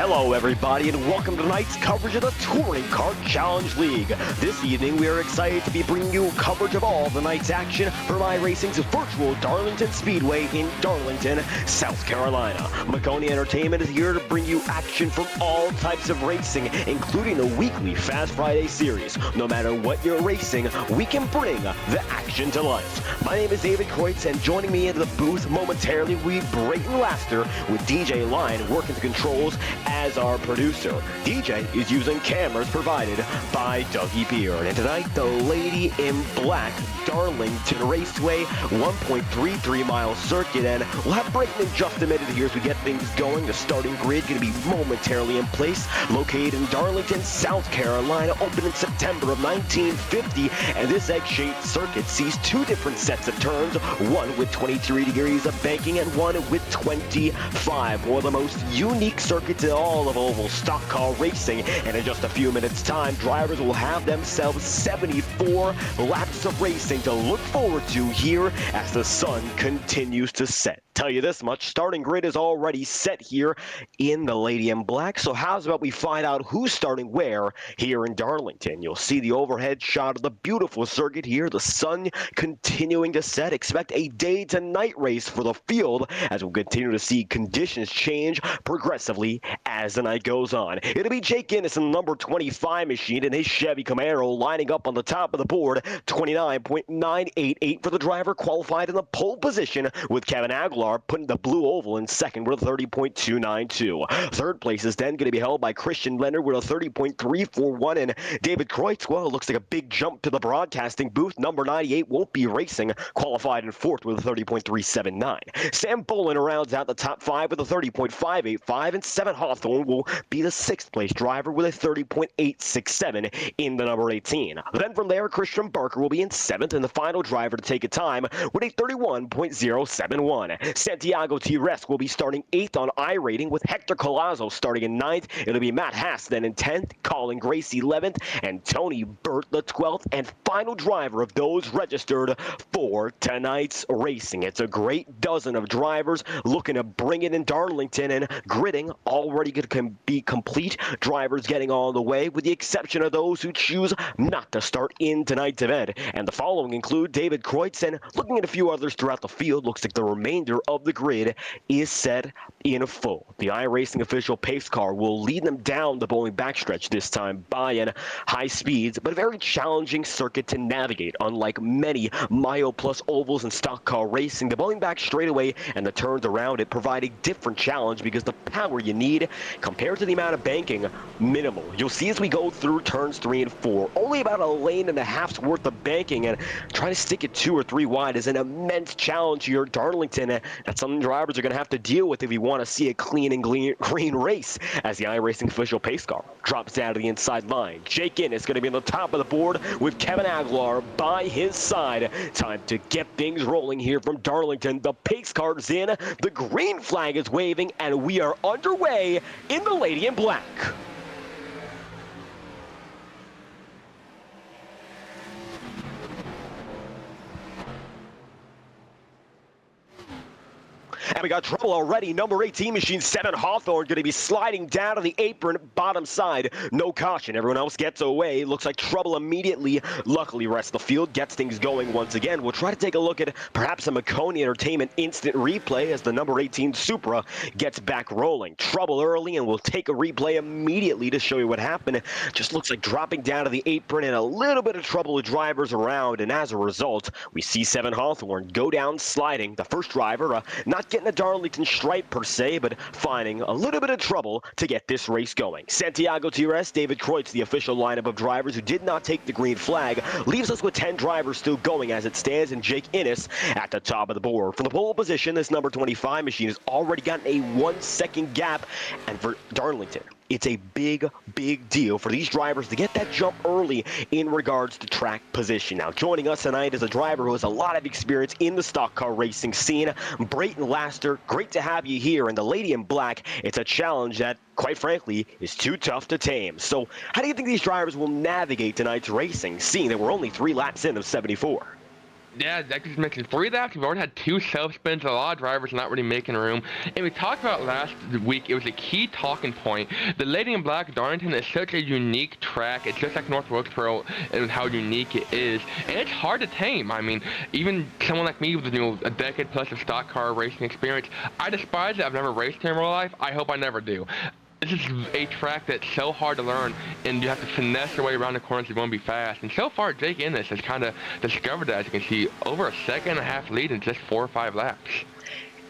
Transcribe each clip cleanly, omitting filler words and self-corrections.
Hello everybody and welcome to tonight's coverage of the Touring Kart Challenge League. This evening we are excited to be bringing you coverage of all the night's action from iRacing's virtual Darlington Speedway in Darlington, South Carolina. Maconi Entertainment is here to bring you action from all types of racing, including the weekly Fast Friday series. No matter what you're racing, we can bring the action to life. My name is David Kreutz, and joining me in the booth momentarily we have Brayton Laster with DJ Lyon working the controls as our producer. DJ is using cameras provided by Dougie Beard. And tonight, the Lady in Black Darlington Raceway 1.33 mile circuit. And we'll have Brayton in just a minute here as we get things going. The starting grid going to be momentarily in place. Located in Darlington, South Carolina, opened in September of 1950. And this egg-shaped circuit sees two different sets of turns, one with 23 degrees of banking and one with 25. One of the most unique circuits in all of oval stock car racing, and in just a few minutes time drivers will have themselves 74 laps of racing to look forward to here as the sun continues to set. Tell you this much, starting grid is already set here in the Lady in Black, so how's about we find out who's starting where here in Darlington. You'll see the overhead shot of the beautiful circuit here, the sun continuing to set. Expect a day to night race for the field as we'll continue to see conditions change progressively as the night goes on. It'll be Jake Innes in the number 25 machine in his Chevy Camaro lining up on the top of the board. 29.988 for the driver, qualified in the pole position with Kevin Aguilar putting the blue oval in second with a 30.292. Third place is then going to be held by Christian Leonard with a 30.341, and David Kreutz, well, it looks like a big jump to the broadcasting booth. Number 98 won't be racing, qualified in fourth with a 30.379. Sam Bolin rounds out the top five with a 30.585, and Seven Hawthorne will be the sixth place driver with a 30.867 in the number 18. Then from there, Christian Barker will be in seventh and the final driver to take a time with a 31.071. Santiago T-Resk will be starting eighth on iRating with Hector Collazo starting in ninth. It'll be Matt Haas then in 10th, Colin Grace 11th, and Tony Burt the 12th and final driver of those registered for tonight's racing. It's a great dozen of drivers looking to bring it in Darlington, and gridding already going to be complete. Drivers getting on the way with the exception of those who choose not to start in tonight's event. And the following include David Kreutz, and looking at a few others throughout the field, looks like the remainder of the grid is set in full. The iRacing official pace car will lead them down the bowling backstretch this time by in high speeds, but a very challenging circuit to navigate. Unlike many Mile Plus ovals and stock car racing, the bowling back straightaway and the turns around it provide a different challenge because the power you need compared to the amount of banking, minimal. You'll see as we go through turns 3 and 4, only about a lane and a half's worth of banking, and trying to stick it 2 or 3 wide is an immense challenge here at Darlington. That's something drivers are going to have to deal with if you want to see a clean and green race as the iRacing official pace car drops down to the inside line. Jake Innes is going to be on the top of the board with Kevin Aguilar by his side. Time to get things rolling here from Darlington. The pace car's in, the green flag is waving, and we are underway in the Lady in Black. And we got trouble already. Number 18 machine, Seven Hawthorne, going to be sliding down to the apron, bottom side. No caution. Everyone else gets away. Looks like trouble immediately. Luckily, rest of the field gets things going once again. We'll try to take a look at perhaps a Maconi Entertainment instant replay as the number 18 Supra gets back rolling. Trouble early, and we'll take a replay immediately to show you what happened. Just looks like dropping down to the apron and a little bit of trouble with drivers around, and as a result, we see Seven Hawthorne go down sliding. The first driver not getting a Darlington stripe per se, but finding a little bit of trouble to get this race going. Santiago T-Resk, David Kreutz, the official lineup of drivers who did not take the green flag, leaves us with 10 drivers still going as it stands, and Jake Innes at the top of the board. From the pole position, this number 25 machine has already gotten a 1-second gap, and for Darlington, it's a big, big deal for these drivers to get that jump early in regards to track position. Now, joining us tonight is a driver who has a lot of experience in the stock car racing scene, Brayton Laster. Great to have you here. And the Lady in Black, it's a challenge that, quite frankly, is too tough to tame. So how do you think these drivers will navigate tonight's racing, seeing that we're only 3 laps in of 74? Yeah, that just mentioned 3 laps. We've already had 2 self-spins. A lot of drivers not really making room. And we talked about last week, it was a key talking point. The Lady in Black Darlington is such a unique track. It's just like North Wilkesboro and how unique it is. And it's hard to tame. I mean, even someone like me with a decade plus of stock car racing experience, I despise it. I've never raced here in real life. I hope I never do. This is a track that's so hard to learn, and you have to finesse your way around the corners if you want to be fast. And so far, Jake Ennis has kind of discovered that, as you can see, over a second and a half lead in just 4 or 5 laps.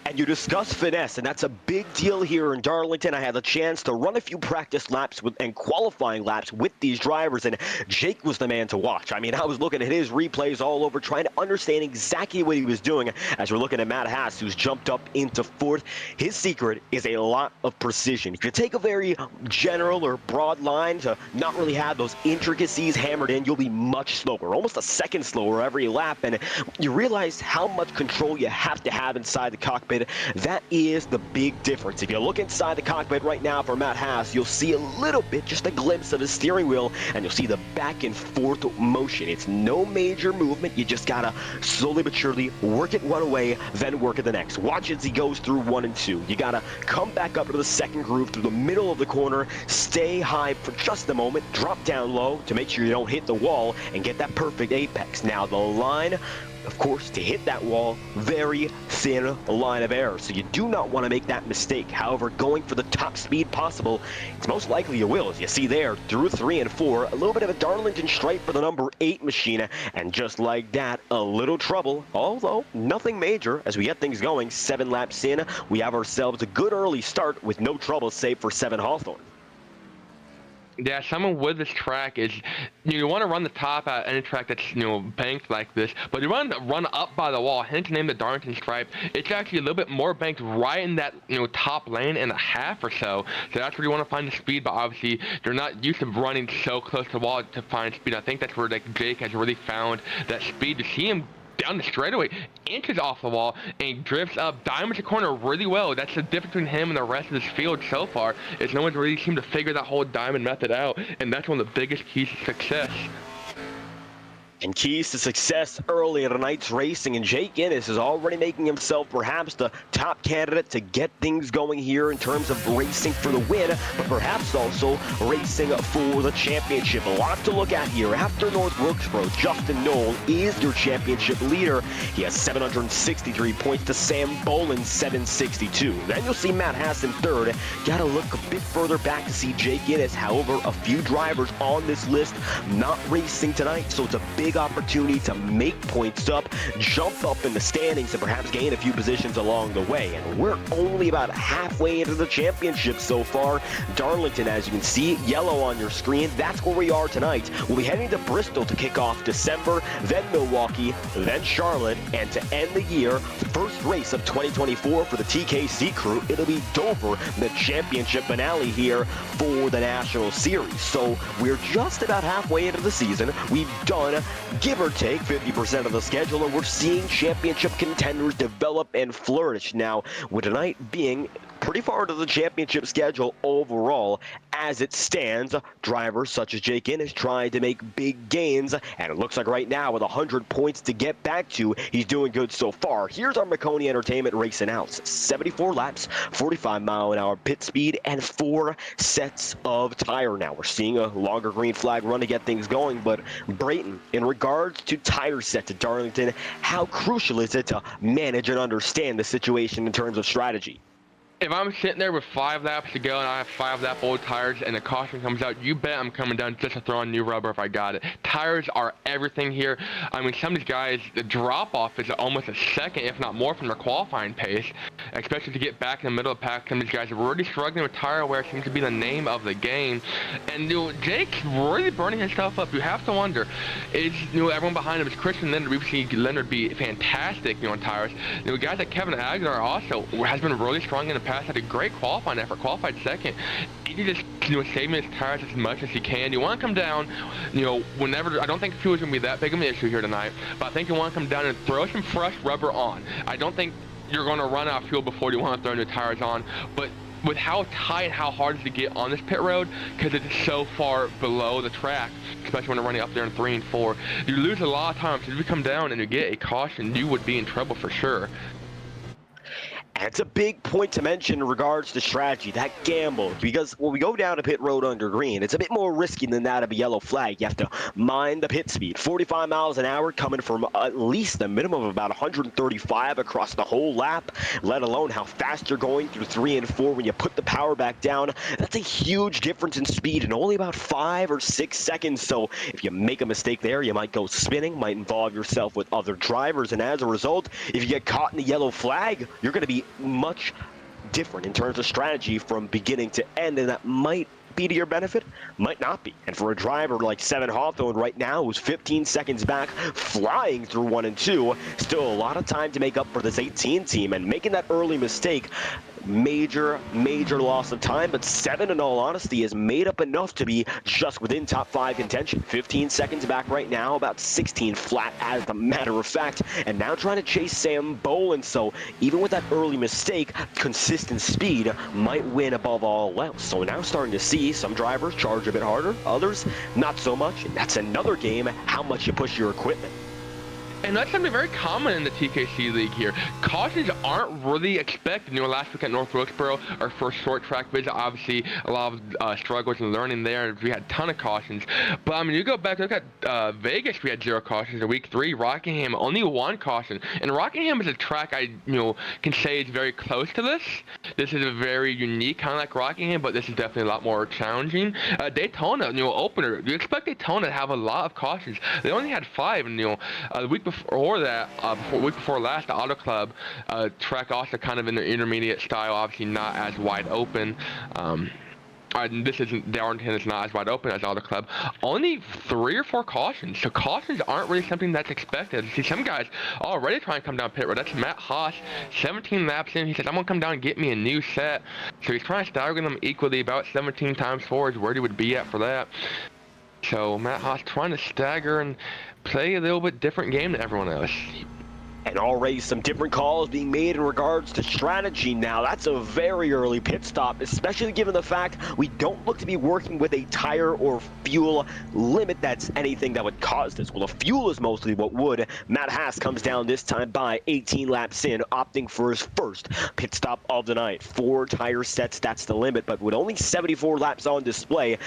And you discuss finesse, and that's a big deal here in Darlington. I had the chance to run a few practice laps and qualifying laps with these drivers, and Jake was the man to watch. I mean, I was looking at his replays all over, trying to understand exactly what he was doing. As we're looking at Matt Haas, who's jumped up into 4th. His secret is a lot of precision. If you take a very general or broad line to not really have those intricacies hammered in, you'll be much slower, almost a second slower every lap, and you realize how much control you have to have inside the cockpit. That is the big difference. If you look inside the cockpit right now for Matt Haas, you'll see a little bit, just a glimpse of his steering wheel, and you'll see the back and forth motion. It's no major movement. You just gotta slowly but surely work it one way, then work it the next. Watch as he goes through 1 and 2. You gotta come back up to the second groove through the middle of the corner, stay high for just a moment, drop down low to make sure you don't hit the wall and get that perfect apex. Now the line, of course, to hit that wall, very thin line of error, so you do not want to make that mistake. However, going for the top speed possible, it's most likely you will. As you see there, through 3 and 4, a little bit of a Darlington stripe for the number 8 machine, and just like that, a little trouble, although nothing major. As we get things going, 7 laps in, we have ourselves a good early start with no trouble save for 7 Hawthorne. Yeah, someone with this track is, you want to run the top at any track that's, banked like this, but you want to run up by the wall, hence the name the Darlington stripe. It's actually a little bit more banked right in that, top lane and a half or so. So that's where you want to find the speed, but obviously you're not used to running so close to the wall to find speed. I think that's where Jake has really found that speed. To see him down the straightaway, inches off the wall, and he drifts up, diamonds the corner really well. That's the difference between him and the rest of this field so far, is no one's really seemed to figure that whole diamond method out, and that's one of the biggest keys to success. And keys to success early in tonight's racing, and Jake Ennis is already making himself perhaps the top candidate to get things going here in terms of racing for the win, but perhaps also racing for the championship. A lot to look at here. After North Wilkesboro, Justin Knoll is your championship leader. He has 763 points to Sam Boland's 762. Then you'll see Matt Haas in 3rd. Gotta look a bit further back to see Jake Ennis. However, a few drivers on this list not racing tonight, so it's a big opportunity to make points up, jump up in the standings, and perhaps gain a few positions along the way. And we're only about halfway into the championship so far. Darlington, as you can see, yellow on your screen, that's where we are tonight. We'll be heading to Bristol to kick off December, then Milwaukee, then Charlotte, and to end the year, first race of 2024 for the TKC crew, it'll be Dover, the championship finale here for the National Series. So we're just about halfway into the season. We've done, give or take, 50% of the schedule, and we're seeing championship contenders develop and flourish. Now, with tonight being pretty far into the championship schedule overall, as it stands, drivers such as Jake Ennis trying to make big gains, and it looks like right now with 100 points to get back to, he's doing good so far. Here's our Maconi Entertainment race announce. 74 laps, 45-mile-an-hour pit speed, and 4 sets of tire. Now, we're seeing a longer green flag run to get things going, but Brayton, in regards to tire sets at Darlington, how crucial is it to manage and understand the situation in terms of strategy? If I'm sitting there with 5 laps to go and I have 5-lap old tires and the caution comes out, you bet I'm coming down just to throw on new rubber if I got it. Tires are everything here. I mean, some of these guys, the drop-off is almost a second, if not more, from their qualifying pace, especially to get back in the middle of the pack. Some of these guys are really struggling with tire wear. It seems to be the name of the game. And, Jake's really burning himself up. You have to wonder, is, everyone behind him is Christian Leonard. We've seen Leonard be fantastic, on tires. Guys like Kevin Aguilar also has been really strong in the past. Had a great qualifying effort, qualified second. He can just, saving his tires as much as he can. You want to come down, whenever. I don't think fuel is going to be that big of an issue here tonight, but I think you want to come down and throw some fresh rubber on. I don't think you're going to run out of fuel before you want to throw new tires on, but with how tight and how hard it is to get on this pit road, because it's so far below the track, especially when you're running up there in 3 and 4, you lose a lot of time. So if you come down and you get a caution, you would be in trouble for sure. And it's a big point to mention in regards to strategy, that gamble, because when we go down a pit road under green, it's a bit more risky than that of a yellow flag. You have to mind the pit speed. 45 miles an hour coming from at least a minimum of about 135 across the whole lap, let alone how fast you're going through 3 and 4 when you put the power back down. That's a huge difference in speed in only about 5 or 6 seconds. So if you make a mistake there, you might go spinning, might involve yourself with other drivers. And as a result, if you get caught in the yellow flag, you're going to be much different in terms of strategy from beginning to end, and that might be to your benefit, might not be. And for a driver like Seven Hawthorne right now, who's 15 seconds back, flying through 1 and 2, still a lot of time to make up for this 18 team, and making that early mistake, major loss of time. But Seven, in all honesty, has made up enough to be just within top 5 contention. 15 seconds back right now, about 16 flat as a matter of fact, and now trying to chase Sam Boland. So even with that early mistake, consistent speed might win above all else. So we're now starting to see some drivers charge a bit harder, others not so much. And that's another game, how much you push your equipment. And that's something very common in the TKC League here. Cautions aren't really expected. You know, last week at North Wilkesboro, our first short track visit, obviously a lot of struggles and learning there. We had a ton of cautions. But I mean, you go back, look at Vegas, we had 0 cautions. In week 3, Rockingham, only 1 caution. And Rockingham is a track I, can say is very close to this. This is a very unique, kind of like Rockingham, but this is definitely a lot more challenging. Daytona, opener, you expect Daytona to have a lot of cautions. They only had 5, and the week before that, week before last, the Auto Club track also kind of in the intermediate style, obviously not as wide open. This isn't, Darlington is not as wide open as Auto Club. Only 3 or 4 cautions. So cautions aren't really something that's expected. See, some guys already trying to come down pit road. That's Matt Haas, 17 laps in. He says, I'm going to come down and get me a new set. So he's trying to stagger them equally, about 17 times 4 is where he would be at for that. So Matt Haas trying to stagger and play a little bit different game than everyone else. And already some different calls being made in regards to strategy now. That's a very early pit stop, especially given the fact we don't look to be working with a tire or fuel limit that's anything that would cause this. Well, the fuel is mostly what would. Matt Haas comes down this time by 18 laps in, opting for his first pit stop of the night. 4 tire sets, that's the limit, but with only 74 laps on display,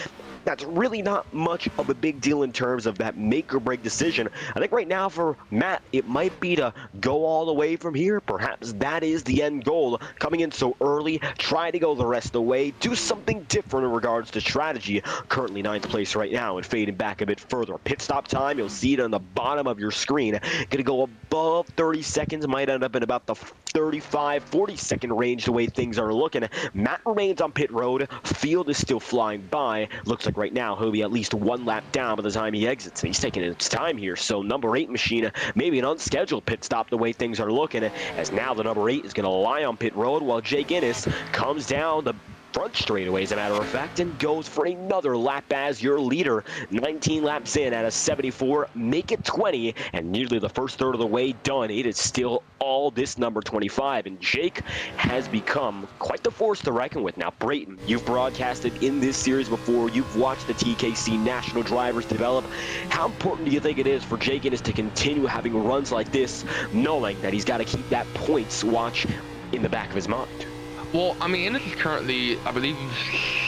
that's really not much of a big deal in terms of that make or break decision. I think right now for Matt, it might be to go all the way from here. Perhaps that is the end goal. Coming in so early, try to go the rest of the way, do something different in regards to strategy. Currently 9th place right now and fading back a bit further. Pit stop time, you'll see it on the bottom of your screen. Gonna go above 30 seconds, might end up in about the 35, 40 second range the way things are looking. Matt remains on pit road. Field is still flying by. Looks like right now he'll be at least 1 lap down by the time he exits. He's taking his time here. So number 8 machine, maybe an unscheduled pit stop the way things are looking, as now the number 8 is going to lie on pit road while Jake Innes comes down the front straightaway, as a matter of fact, and goes for another lap as your leader. 19 laps in at a 74, make it 20, and nearly the first third of the way done. It is still all this number 25, and Jake has become quite the force to reckon with. Now, Brayton, you've broadcasted in this series before. You've watched the TKC national drivers develop. How important do you think it is for Jake Innes to continue having runs like this, knowing that he's got to keep that points watch in the back of his mind? Well, I mean, Innes is currently, I believe,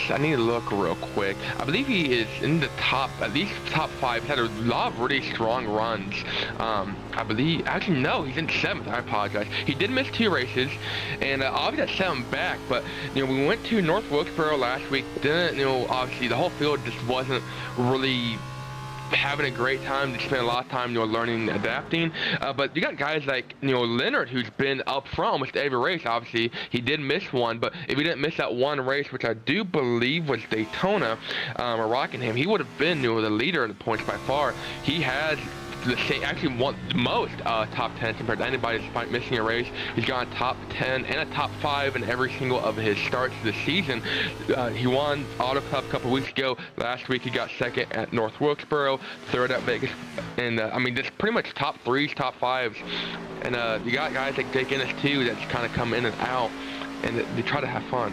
I need to look real quick. I believe he is in the top, at least top 5. He's had a lot of really strong runs. I believe, actually, no, he's in 7th. I apologize. He did miss 2 races, and obviously that's 7 back. But, we went to North Wilkesboro last week. Didn't, obviously the whole field just wasn't really having a great time. They spent a lot of time, learning and adapting. But you got guys like, Leonard, who's been up front almost every race. Obviously, he did miss one, but if he didn't miss that one race, which I do believe was Daytona or Rockingham, he would have been, the leader in the points by far. He has actually won the most top 10 compared to anybody despite missing a race. He's gone top 10 and a top 5 in every single of his starts this season. He won Auto Club a couple weeks ago. Last week he got 2nd at North Wilkesboro, 3rd at Vegas, and I mean, just pretty much top 3s, top 5s. And you got guys like Jake Innes too that's kind of come in and out, and they try to have fun.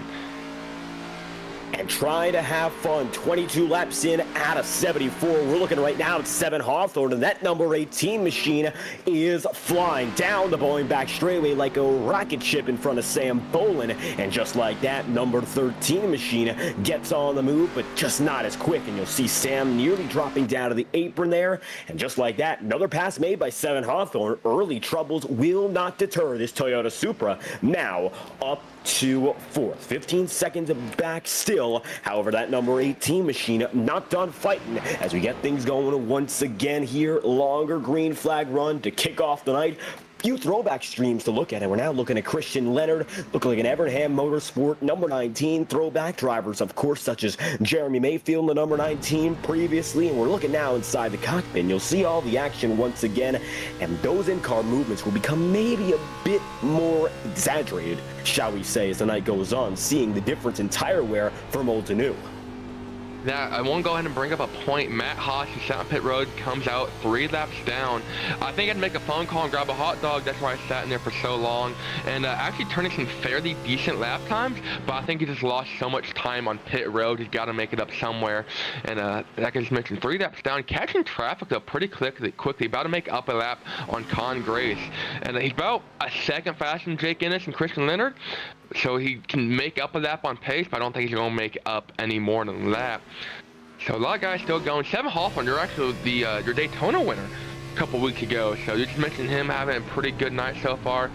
and trying to have fun. 22 laps in out of 74. We're looking right now at 7 Hawthorne, and that number 18 machine is flying down the Boeing back straightaway like a rocket ship in front of Sam Bolin. And just like that, number 13 machine gets on the move, but just not as quick. And you'll see Sam nearly dropping down to the apron there. And just like that, another pass made by 7 Hawthorne. Early troubles will not deter this Toyota Supra. Now up to 4th. 15 seconds back still. However, that number 18 machine not done fighting as we get things going once again here. Longer green flag run to kick off the night. Few throwback streams to look at, and we're now looking at Christian Leonard, looking like an Evernham Motorsport number 19 throwback drivers, of course, such as Jeremy Mayfield, the number 19 previously, and we're looking now inside the cockpit, and you'll see all the action once again, and those in-car movements will become maybe a bit more exaggerated, shall we say, as the night goes on, seeing the difference in tire wear from old to new. Now, I won't go ahead and bring up a point. Matt Haas, who sat on pit road, comes out 3 laps down. I think I'd make a phone call and grab a hot dog. That's why I sat in there for so long. And actually turning some fairly decent lap times, but I think he just lost so much time on pit road. He's got to make it up somewhere. And like I just mentioned, 3 laps down, catching traffic though pretty quickly, about to make up a lap on Con Grace. And he's about a second faster than Jake Ennis and Christian Leonard. So he can make up a lap on pace, but I don't think he's going to make up any more than that. So a lot of guys still going. 7 Hawthorne, you're actually your Daytona winner a couple weeks ago. So you just mentioned him having a pretty good night so far.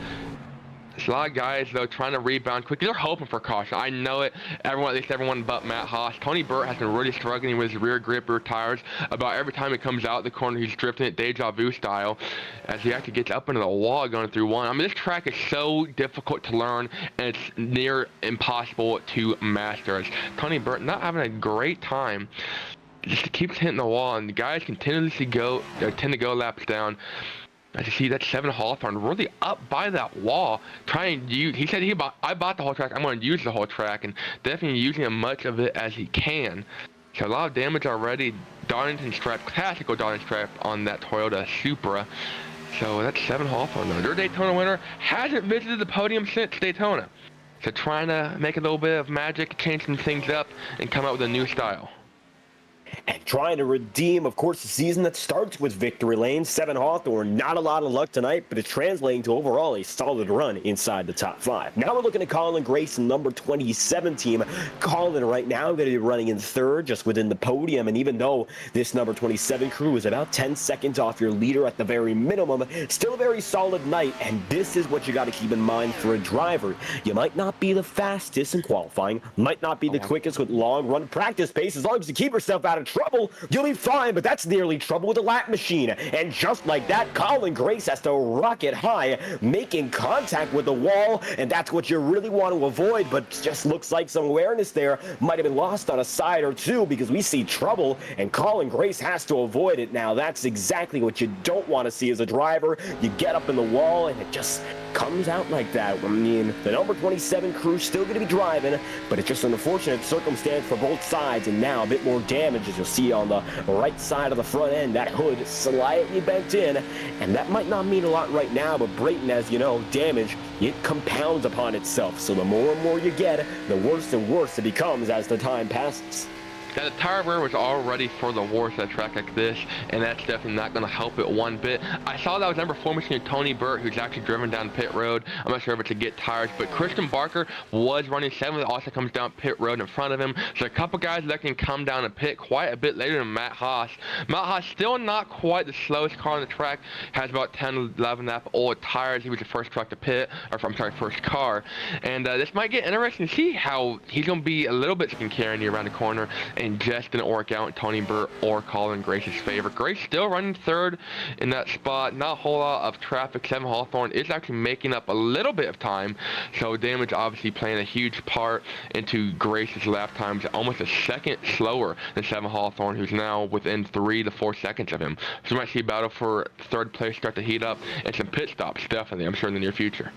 There's a lot of guys, though, trying to rebound quickly. They're hoping for caution. I know it. Everyone, at least everyone but Matt Haas. Tony Burt has been really struggling with his rear grip, rear tires. About every time he comes out the corner, he's drifting it deja vu style as he actually gets up into the wall going through one. I mean, this track is so difficult to learn, and it's near impossible to master. As Tony Burt not having a great time. Just keeps hitting the wall, and the guys continuously tend to go laps down. As you see, that 7 Hawthorne really up by that wall, trying to use. He said I bought the whole track. I'm going to use the whole track, and definitely using as much of it as he can. So a lot of damage already. Darlington stripe, classical Darlington stripe on that Toyota Supra. So that's 7 Hawthorne. Their Daytona winner hasn't visited the podium since Daytona. So trying to make a little bit of magic, change some things up, and come up with a new style. And trying to redeem, of course, the season that starts with victory lane. 7 Hawthorne, not a lot of luck tonight, but it's translating to overall a solid run inside the top 5. Now we're looking at Colin Grace, number 27 team. Colin right now going to be running in 3rd, just within the podium. And even though this number 27 crew is about 10 seconds off your leader at the very minimum, still a very solid night. And this is what you got to keep in mind for a driver. You might not be the fastest in qualifying, might not be the quickest with long run practice pace. As long as you keep yourself out of trouble, you'll be fine, but that's nearly trouble with the lap machine. And just like that, Colin Grace has to rocket high, making contact with the wall, and that's what you really want to avoid, but just looks like some awareness there might have been lost on a side or two, because we see trouble, and Colin Grace has to avoid it. Now, that's exactly what you don't want to see as a driver. You get up in the wall, and it just comes out like that. I mean, the number 27 crew still going to be driving, but it's just an unfortunate circumstance for both sides, and now a bit more damage, as you'll see on the right side of the front end. That hood slightly bent in, and that might not mean a lot right now, but Brayton, as you know, damage, it compounds upon itself. So the more and more you get, the worse and worse it becomes as the time passes. Now, the tire wear was all ready for the wars at a track like this, and that's definitely not going to help it one bit. I saw that was number 4 machine Tony Burt, who's actually driven down pit road. I'm not sure if it's to get tires, but Christian Barker was running 7th, also comes down pit road in front of him. So a couple guys that can come down and pit quite a bit later than Matt Haas. Matt Haas still not quite the slowest car on the track, has about 10, 11 lap old tires. He was the first truck to pit, or I'm sorry, first car. And this might get interesting to see how he's going to be a little bit carrying you around the corner, and just didn't work out in Tony Burt or Colin Grace's favor. Grace still running 3rd in that spot. Not a whole lot of traffic. 7 Hawthorne is actually making up a little bit of time, so damage obviously playing a huge part into Grace's lap times. Almost a second slower than 7 Hawthorne, who's now within 3 to 4 seconds of him. So we might see a battle for 3rd place start to heat up, and some pit stops, definitely, I'm sure, in the near future.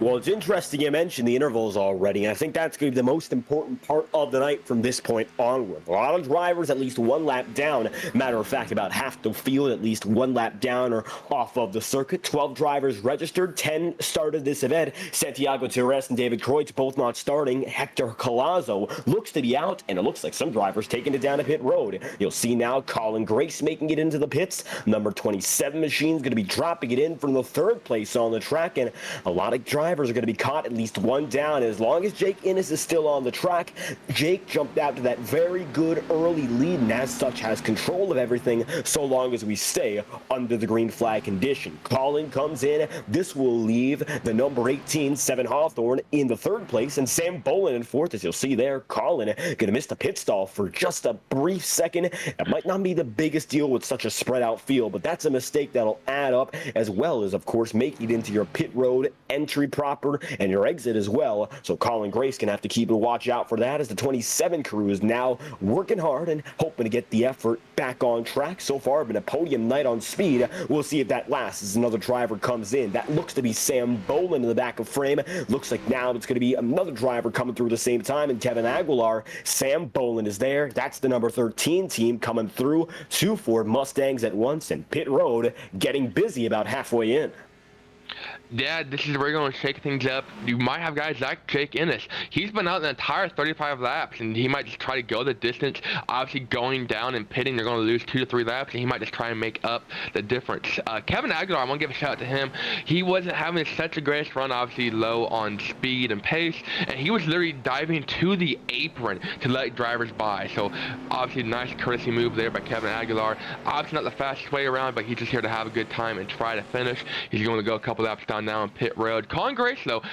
Well, it's interesting you mentioned the intervals already, and I think that's going to be the most important part of the night from this point onward. A lot of drivers at least one lap down. Matter of fact, about half the field at least one lap down or off of the circuit. 12 drivers registered, 10 started this event. Santiago Torres and David Kreutz both not starting. Hector Collazo looks to be out, and it looks like some drivers taking it down to pit road. You'll see now Colin Grace making it into the pits. Number 27 machine's going to be dropping it in from the third place on the track, and a lot of drivers are going to be caught at least one down. As long as Jake Innes is still on the track, Jake jumped out to that very good early lead and as such has control of everything so long as we stay under the green flag condition. Colin comes in. This will leave the number 18, Seven Hawthorne, in the third place, and Sam Bolin in fourth. As you'll see there, Colin going to miss the pit stall for just a brief second. It might not be the biggest deal with such a spread out field, but that's a mistake that'll add up, as well as, of course, making it into your pit road entry proper and your exit as well. So Colin Grace can have to keep a watch out for that, as the 27 crew is now working hard and hoping to get the effort back on track. So far, been a podium night on speed. We'll see if that lasts as another driver comes in. That looks to be Sam Bolin in the back of frame. Looks like now it's going to be another driver coming through at the same time, and Kevin Aguilar. Sam Bolin is there. That's the number 13 team coming through. Two Ford Mustangs at once, and pit road getting busy about halfway in. Yeah, this is where you're going to shake things up. You might have guys like Jake Innes. He's been out the entire 35 laps, and he might just try to go the distance. Obviously, going down and pitting, they're going to lose 2 to 3 laps, and he might just try and make up the difference. Kevin Aguilar, I want to give a shout out to him. He wasn't having such a great run, obviously low on speed and pace, and he was literally diving to the apron to let drivers by. So, obviously, nice courtesy move there by Kevin Aguilar. Obviously, not the fastest way around, but he's just here to have a good time and try to finish. He's going to go a couple laps down now on pit road. Colin Grace, though,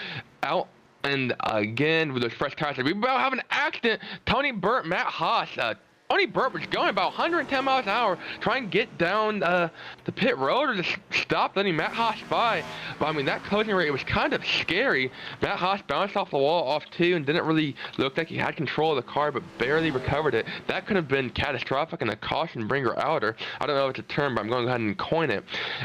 out and again with those fresh tires. We about have an accident. Tony Burt, Matt Haas. Tony Burt was going about 110 miles an hour, trying to get down the pit road or just stop letting Matt Haas by. But I mean, that closing rate was kind of scary. Matt Haas bounced off the wall off two and didn't really look like he had control of the car, but barely recovered it. That could have been catastrophic and a caution bringer outer. I don't know if it's a term, but I'm going to go ahead and coin it.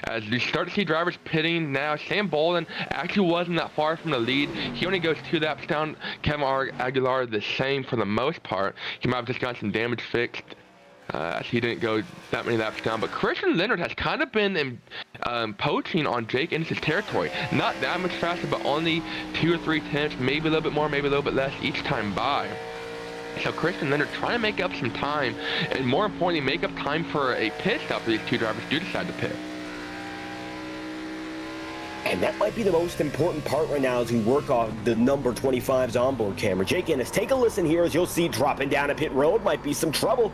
As you start to see drivers pitting now, Sam Bolin actually wasn't that far from the lead. He only goes 2 laps down. Kevin Aguilar the same for the most part. He might have just got some damage fixed. He didn't go that many laps down, but Christian Leonard has kind of been poaching on Jake Innes' territory. Not that much faster, but only 2 or 3 tenths, maybe a little bit more, maybe a little bit less each time by. So Christian Leonard trying to make up some time, and more importantly, make up time for a pit stop for these two drivers do decide to pit. And that might be the most important part right now as we work off the number 25's onboard camera. Jake Innes, take a listen here as you'll see dropping down a pit road might be some trouble.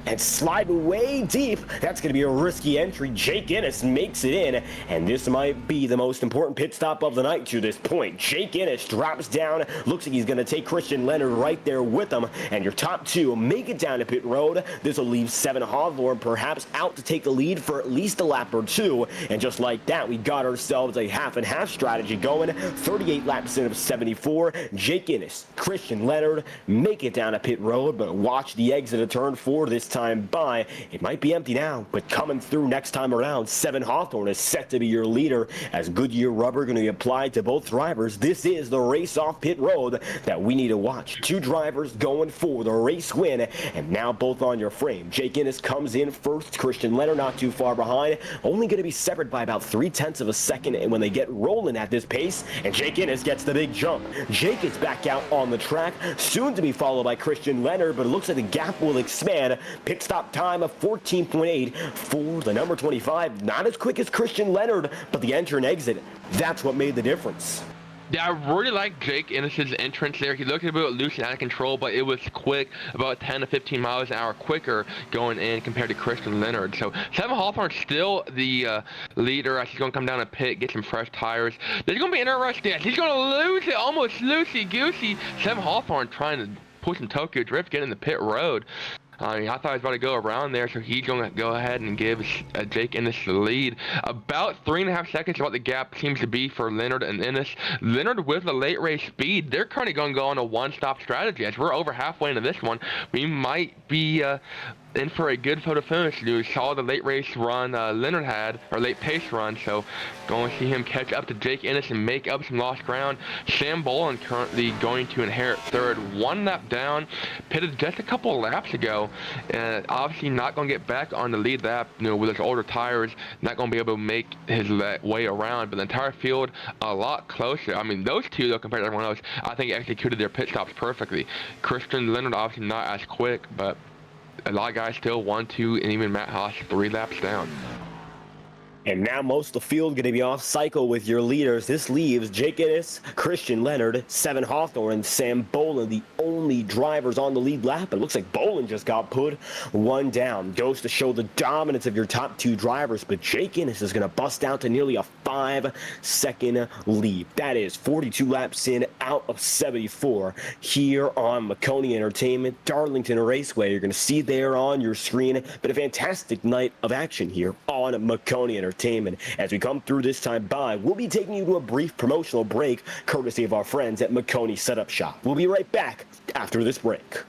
And sliding way deep, that's going to be a risky entry. Jake Innes makes it in, and this might be the most important pit stop of the night to this point. Jake Innes drops down, looks like he's going to take Christian Leonard right there with him, and your top two make it down to pit road. This will leave Seven Hawthorne perhaps out to take the lead for at least a lap or two, and just like that, we got ourselves a half and half strategy going. 38 laps in of 74. Jake Innes, Christian Leonard make it down to pit road, but watch the exit of turn 4 this time by. It might be empty now, but coming through next time around, Seven Hawthorne is set to be your leader as Goodyear rubber going to be applied to both drivers. This is the race off pit road that we need to watch. 2 drivers going for the race win, and now both on your frame. Jake Innes comes in first. Christian Leonard not too far behind, only going to be severed by about 0.3 of a second, and when they get rolling at this pace, and Jake Innes gets the big jump. Jake is back out on the track, soon to be followed by Christian Leonard, but it looks like the gap will expand. Pit stop time of 14.8 for the number 25. Not as quick as Christian Leonard, but the enter and exit, that's what made the difference. Yeah, I really like Jake Innes' entrance there. He looked a bit loose and out of control, but it was quick, about 10 to 15 miles an hour quicker going in compared to Christian Leonard. So Seven Hawthorne still the leader as he's going to come down a pit, get some fresh tires. There's going to be an interesting dance. He's going to lose it, almost loosey-goosey. Seven Hawthorne trying to push some Tokyo Drift, get in the pit road. I thought I was about to go around there, so he's going to go ahead and give Jake Innes the lead. About 3.5 seconds is what the gap seems to be for Leonard and Innes. Leonard with the late race speed, they're currently going to go on a one-stop strategy. As we're over halfway into this one, we might be in for a good photo finish. You saw the late race run Leonard had, or late pace run, so going to see him catch up to Jake Ennis and make up some lost ground. Sam Bolin currently going to inherit third, 1 lap down, pitted just a couple of laps ago, and obviously not going to get back on the lead lap, with his older tires, not going to be able to make his way around, but the entire field a lot closer. I mean, those two, though, compared to everyone else, I think executed their pit stops perfectly. Christian Leonard obviously not as quick, but a lot of guys still 1, 2, and even Matt Haas 3 laps down. And now most of the field going to be off cycle with your leaders. This leaves Jake Ennis, Christian Leonard, Seven Hawthorne, and Sam Bolin, the only drivers on the lead lap. It looks like Bolin just got put 1 down. Goes to show the dominance of your top 2 drivers, but Jake Ennis is going to bust out to nearly a 5-second lead. That is 42 laps in out of 74 here on Maconi Entertainment, Darlington Raceway. You're going to see there on your screen, but a fantastic night of action here on Maconi Entertainment. As we come through this time by, we'll be taking you to a brief promotional break, courtesy of our friends at Maconi Setup Shop. We'll be right back after this break.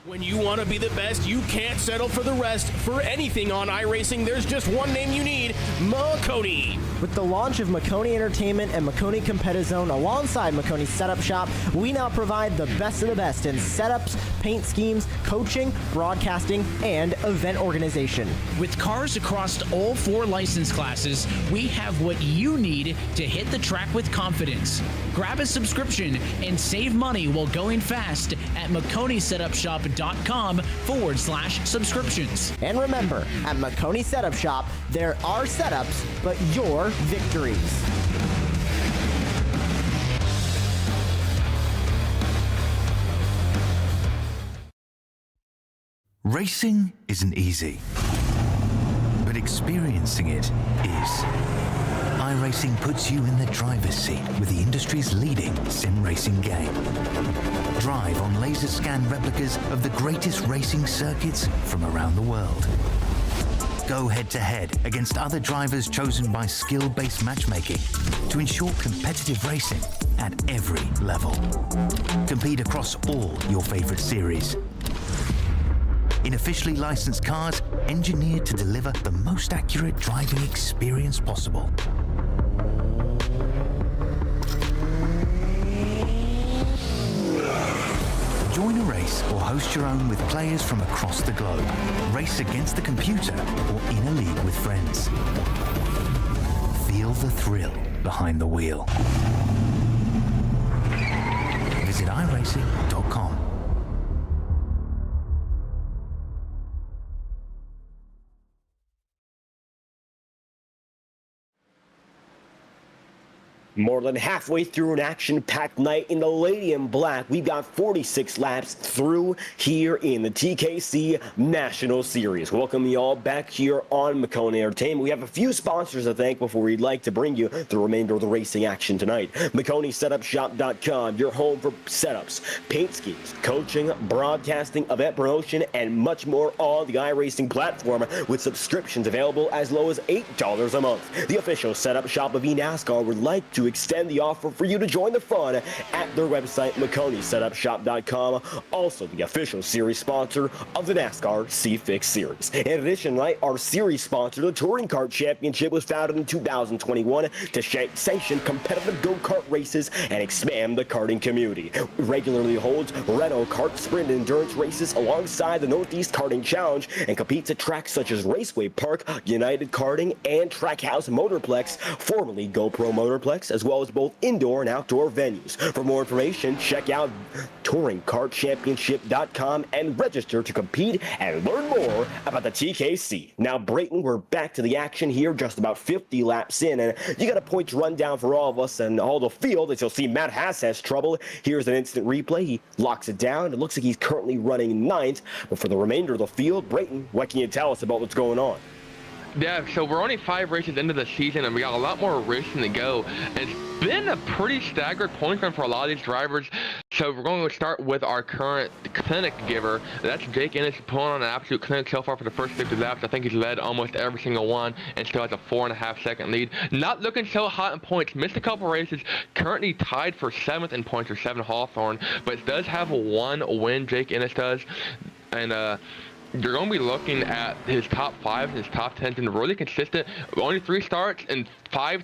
When you want to be the best, you can't settle for the rest. For anything on iRacing, there's just one name you need, Maconi. With the launch of Maconi Entertainment and Maconi Competizone alongside Maconi Setup Shop, we now provide the best of the best in setups, paint schemes, coaching, broadcasting, and event organization. With cars across all 4 license classes, we have what you need to hit the track with confidence. Grab a subscription and save money while going fast at MaconiSetupShop.com/subscriptions. And remember, at Maconi Setup Shop, there are setups, but your victories. Racing isn't easy, but experiencing it is. iRacing puts you in the driver's seat with the industry's leading sim racing game. Drive on laser scan replicas of the greatest racing circuits from around the world. Go head-to-head against other drivers chosen by skill-based matchmaking to ensure competitive racing at every level. Compete across all your favorite series. In officially licensed cars, engineered to deliver the most accurate driving experience possible. Join a race or host your own with players from across the globe. Race against the computer or in a league with friends. Feel the thrill behind the wheel. Visit iRacing.com. More than halfway through an action-packed night in the Lady in Black, we've got 46 laps through here in the TKC National Series. Welcome you all back here on Maconi Entertainment. We have a few sponsors to thank before we'd like to bring you the remainder of the racing action tonight. MaconiSetupShop.com, your home for setups, paint schemes, coaching, broadcasting, event promotion, and much more on the iRacing platform with subscriptions available as low as $8 a month. The official setup shop of eNASCAR would like to extend the offer for you to join the fun at their website, MaconiSetupShop.com, also the official series sponsor of the NASCAR C-Fix Series. In addition, tonight, our series sponsor, the Touring Kart Championship, was founded in 2021 to sanction competitive go-kart races and expand the karting community. It regularly holds Renault Kart Sprint endurance races alongside the Northeast Karting Challenge and competes at tracks such as Raceway Park, United Karting, and Trackhouse Motorplex, formerly GoPro Motorplex, as well as both indoor and outdoor venues. For more information, check out touringkartchampionship.com and register to compete and learn more about the TKC. Now, Brayton, we're back to the action here, just about 50 laps in, and you got a points rundown for all of us and all the field. As you'll see, Matt Haas has trouble. Here's an instant replay. He locks it down. It looks like he's currently running 9th, but for the remainder of the field, Brayton, what can you tell us about what's going on? Yeah, so we're only 5 races into the season, and we got a lot more racing to go. It's been a pretty staggered point run for a lot of these drivers. So we're going to start with our current clinic giver. That's Jake Ennis, pulling on an absolute clinic so far for the first 50 laps. I think he's led almost every single one and still has a 4.5 second lead. Not looking so hot in points. Missed a couple races. Currently tied for 7th in points with 7 Hawthorne, but does have one win, Jake Ennis does. And you're going to be looking at his top 5s and his top 10s, and really consistent. Only 3 starts and 3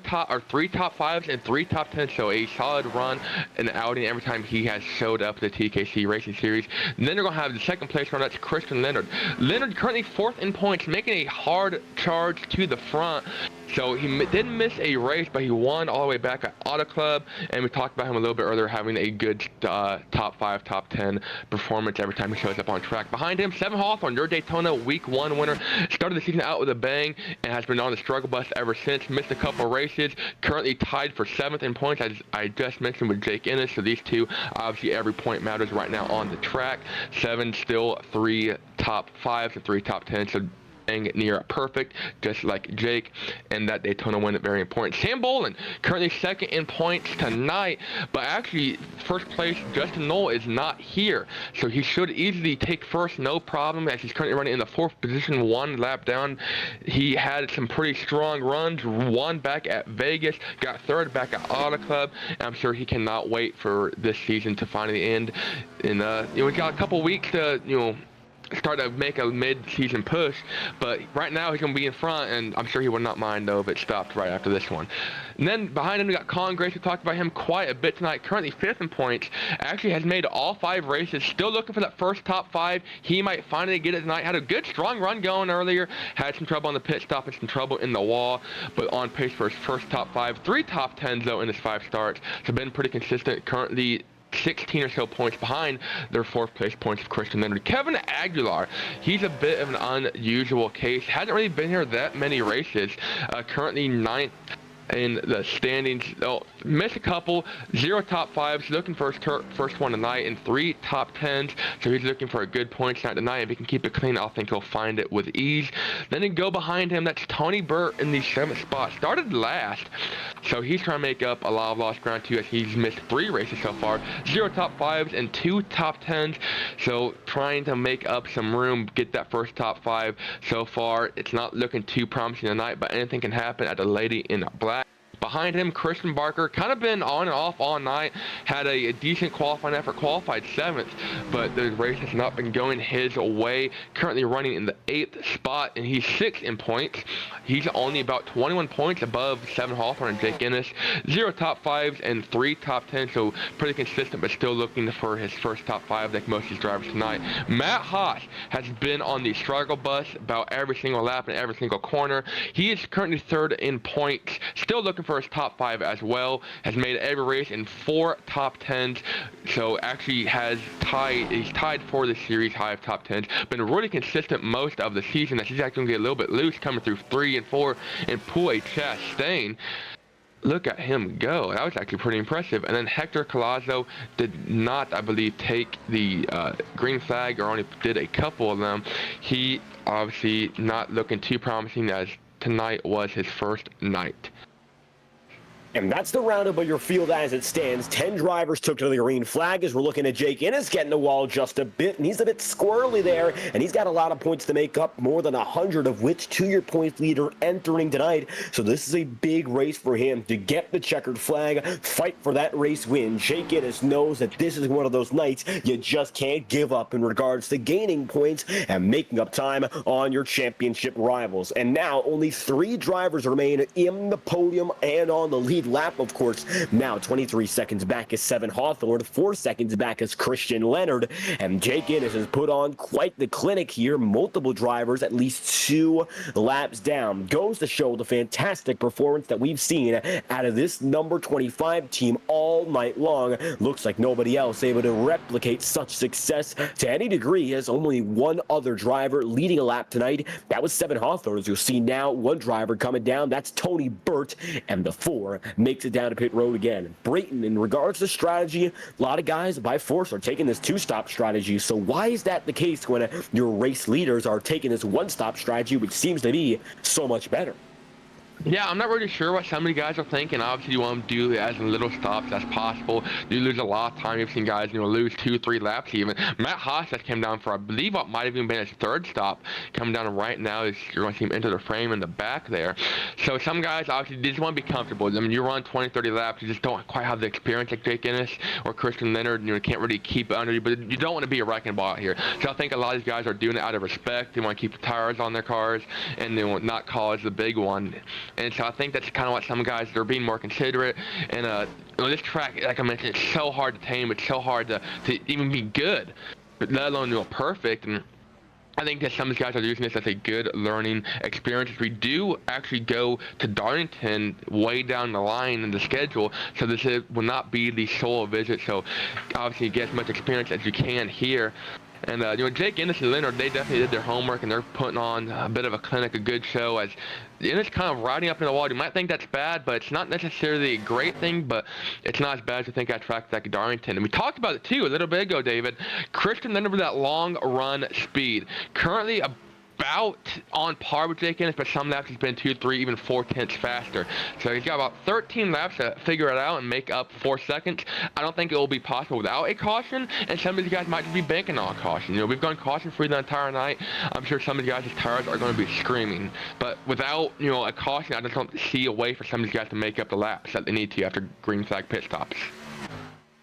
top 5s and 3 top 10s, so a solid run and outing every time he has showed up at the TKC Racing Series. And then they're going to have the second place runner, that's Christian Leonard. Leonard currently 4th in points, making a hard charge to the front. So he didn't miss a race, but he won all the way back at Auto Club, and we talked about him a little bit earlier, having a good top 5, top 10 performance every time he shows up on track. Behind him, 7 Hawthorne, your Daytona Week 1 winner, started the season out with a bang and has been on the struggle bus ever since. Missed a couple races, currently tied for 7th in points, as I just mentioned, with Jake Ennis. So these two, obviously every point matters right now on the track. 7 still 3 top 5s and 3 top 10s. So near perfect, just like Jake, and that Daytona win very important. Sam Bolin currently 2nd in points tonight, but actually first place Justin Knoll is not here, so he should easily take first, no problem, as he's currently running in the 4th position, 1 lap down. He had some pretty strong runs, won back at Vegas, got 3rd back at Auto Club, and I'm sure he cannot wait for this season to finally end. And we got a couple weeks to start to make a mid-season push, but right now he's going to be in front, and I'm sure he would not mind though if it stopped right after this one. And then behind him we got Colin Grace. We talked about him quite a bit tonight, currently 5th in points, actually has made all 5 races, still looking for that first top 5. He might finally get it tonight. Had a good strong run going earlier, had some trouble on the pit stop and some trouble in the wall, but on pace for his first top 5. 3 top 10s though in his 5 starts, so been pretty consistent. Currently 16 or so points behind their 4th place points of Christian Leonard. Kevin Aguilar, he's a bit of an unusual case. Hasn't really been here that many races. Currently 9th in the standings. Missed a couple, 0 top 5s, looking for his first one tonight, and 3 top 10s, so he's looking for a good points night tonight. If he can keep it clean, I think he'll find it with ease. Then to go behind him, that's Tony Burt in the 7th spot. Started last, so he's trying to make up a lot of lost ground too, as he's missed 3 races so far. 0 top 5s and 2 top 10s, so trying to make up some room, get that first top 5. So far, it's not looking too promising tonight, but anything can happen at the Lady in Black. Behind him, Christian Barker, kind of been on and off all night, had a decent qualifying effort, qualified 7th, but the race has not been going his way. Currently running in the 8th spot, and he's 6th in points. He's only about 21 points above 7 Hawthorne and Jake Ennis. 0 top 5s and 3 top 10s, so pretty consistent, but still looking for his first top 5 like most of his drivers tonight. Matt Haas has been on the struggle bus about every single lap and every single corner. He is currently 3rd in points, still looking for his top 5 as well. Has made every race in 4 top 10s, so actually he's tied for the series high of top 10s. Been really consistent most of the season, as he's actually going to get a little bit loose coming through 3 and 4 and pull a Chastain. Look at him go. That was actually pretty impressive. And then Hector Collazo did not, I believe, take the green flag, or only did a couple of them. He obviously not looking too promising, as tonight was his first night. And that's the roundup of your field as it stands. 10 drivers took to the green flag, as we're looking at Jake Ennis getting the wall just a bit, and he's a bit squirrely there, and he's got a lot of points to make up, more than 100 of which 2-year points leader entering tonight. So this is a big race for him to get the checkered flag, fight for that race win. Jake Ennis knows that this is one of those nights you just can't give up in regards to gaining points and making up time on your championship rivals. And now only 3 drivers remain in the podium and on the lead lap, of course. Now 23 seconds back is 7 Hawthorne, 4 seconds back is Christian Leonard, and Jake Ennis has put on quite the clinic here. Multiple drivers at least 2 laps down. Goes to show the fantastic performance that we've seen out of this number 25 team all night long. Looks like nobody else able to replicate such success to any degree, as only 1 other driver leading a lap tonight. That was 7 Hawthorne. As you'll see now, 1 driver coming down. That's Tony Burt, and the 4 makes it down to pit road again. Brayton, in regards to strategy, a lot of guys by force are taking this 2-stop strategy. So why is that the case when your race leaders are taking this 1-stop strategy, which seems to be so much better? Yeah, I'm not really sure what some of the guys are thinking. Obviously, you want to do as little stops as possible. You lose a lot of time. You've seen guys, lose 2-3 laps even. Matt Haas just came down for, I believe, what might have even been his third stop. Coming down right now, you're going to see him enter the frame in the back there. So some guys, obviously, just want to be comfortable. I mean, you run 20, 30 laps, you just don't quite have the experience like Jake Ennis or Christian Leonard. You can't really keep it under you, but you don't want to be a wrecking ball out here. So I think a lot of these guys are doing it out of respect. They want to keep the tires on their cars, and they will not cause the big one. And so I think that's kind of what some guys, they're being more considerate. And this track, like I mentioned, it's so hard to tame. It's so hard to even be good, but let alone perfect. And I think that some of these guys are using this as a good learning experience. We do actually go to Darlington way down the line in the schedule, so this will not be the sole visit. So obviously you get as much experience as you can here. And, Jake Ennis and Leonard, they definitely did their homework, and they're putting on a bit of a clinic, a good show, as Ennis kind of riding up in the wall. You might think that's bad, but it's not necessarily a great thing, but it's not as bad as you think at tracks like Darlington. And we talked about it, too, a little bit ago, David. Christian Leonard with that long run speed. Currently about on par with Jake Ennis, but some laps he's been 2, 3, even 4 tenths faster. So he's got about 13 laps to figure it out and make up 4 seconds. I don't think it will be possible without a caution, and some of these guys might just be banking on a caution. We've gone caution-free the entire night. I'm sure some of these guys' tires are going to be screaming. But without, a caution, I just don't see a way for some of these guys to make up the laps that they need to after green flag pit stops.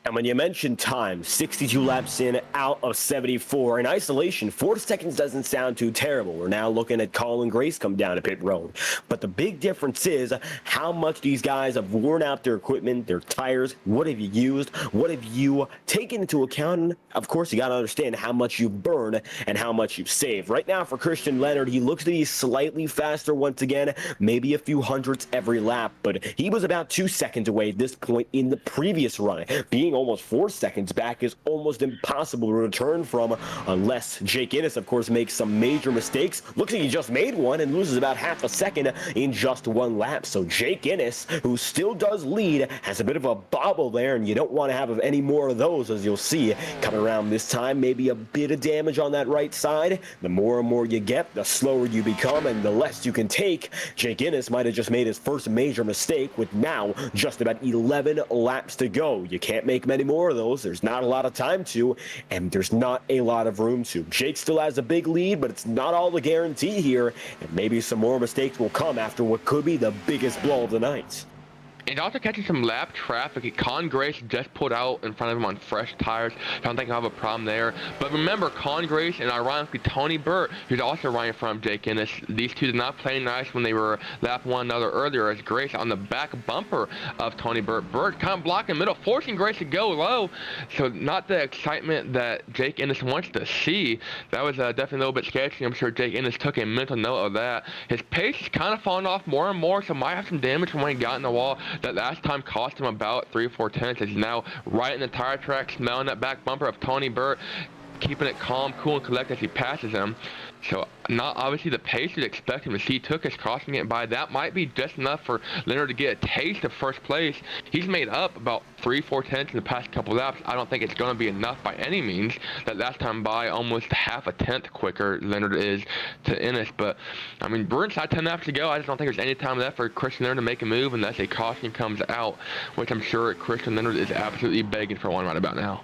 And when you mention time, 62 laps in out of 74. In isolation, 4 seconds doesn't sound too terrible. We're now looking at Colin Grace come down to pit road. But the big difference is how much these guys have worn out their equipment, their tires. What have you used? What have you taken into account? Of course, you got to understand how much you burn and how much you've saved. Right now for Christian Leonard, he looks to be slightly faster once again, maybe a few hundredths every lap. But he was about 2 seconds away at this point in the previous run. Being almost 4 seconds back is almost impossible to return from, unless Jake Ennis, of course, makes some major mistakes. Looks like he just made one and loses about half a second in just 1 lap. So Jake Ennis, who still does lead, has a bit of a bobble there, and you don't want to have any more of those, as you'll see coming around this time. Maybe a bit of damage on that right side. The more and more you get, the slower you become, and the less you can take. Jake Ennis might have just made his first major mistake with now just about 11 laps to go. You can't make many more of those. There's not a lot of time to, and there's not a lot of room to. Jake still has a big lead, but it's not all the guarantee here, and maybe some more mistakes will come after what could be the biggest blow of the night. And also catching some lap traffic. Colin Grace just pulled out in front of him on fresh tires. I don't think I'll have a problem there. But remember, Colin Grace and ironically Tony Burt, who's also right in front of Jake Ennis. These two did not play nice when they were lapping one another earlier, as Grace on the back bumper of Tony Burt. Burt kind of blocking middle, forcing Grace to go low. So not the excitement that Jake Ennis wants to see. That was definitely a little bit sketchy. I'm sure Jake Ennis took a mental note of that. His pace is kind of falling off more and more, so might have some damage from when he got in the wall. That last time cost him about 3 or 4 tenths, as he's now right in the tire track, smelling that back bumper of Tony Burt, keeping it calm, cool, and collected as he passes him. So not obviously the pace you'd expect him to see. He took his caution getting by. That might be just enough for Leonard to get a taste of first place. He's made up about 3-4 tenths in the past couple laps. I don't think it's going to be enough by any means. That last time by, almost half a tenth quicker Leonard is to Ennis. But I mean, we're inside 10 laps to go. I just don't think there's any time left for Christian Leonard to make a move unless a caution comes out, which I'm sure Christian Leonard is absolutely begging for one right about now.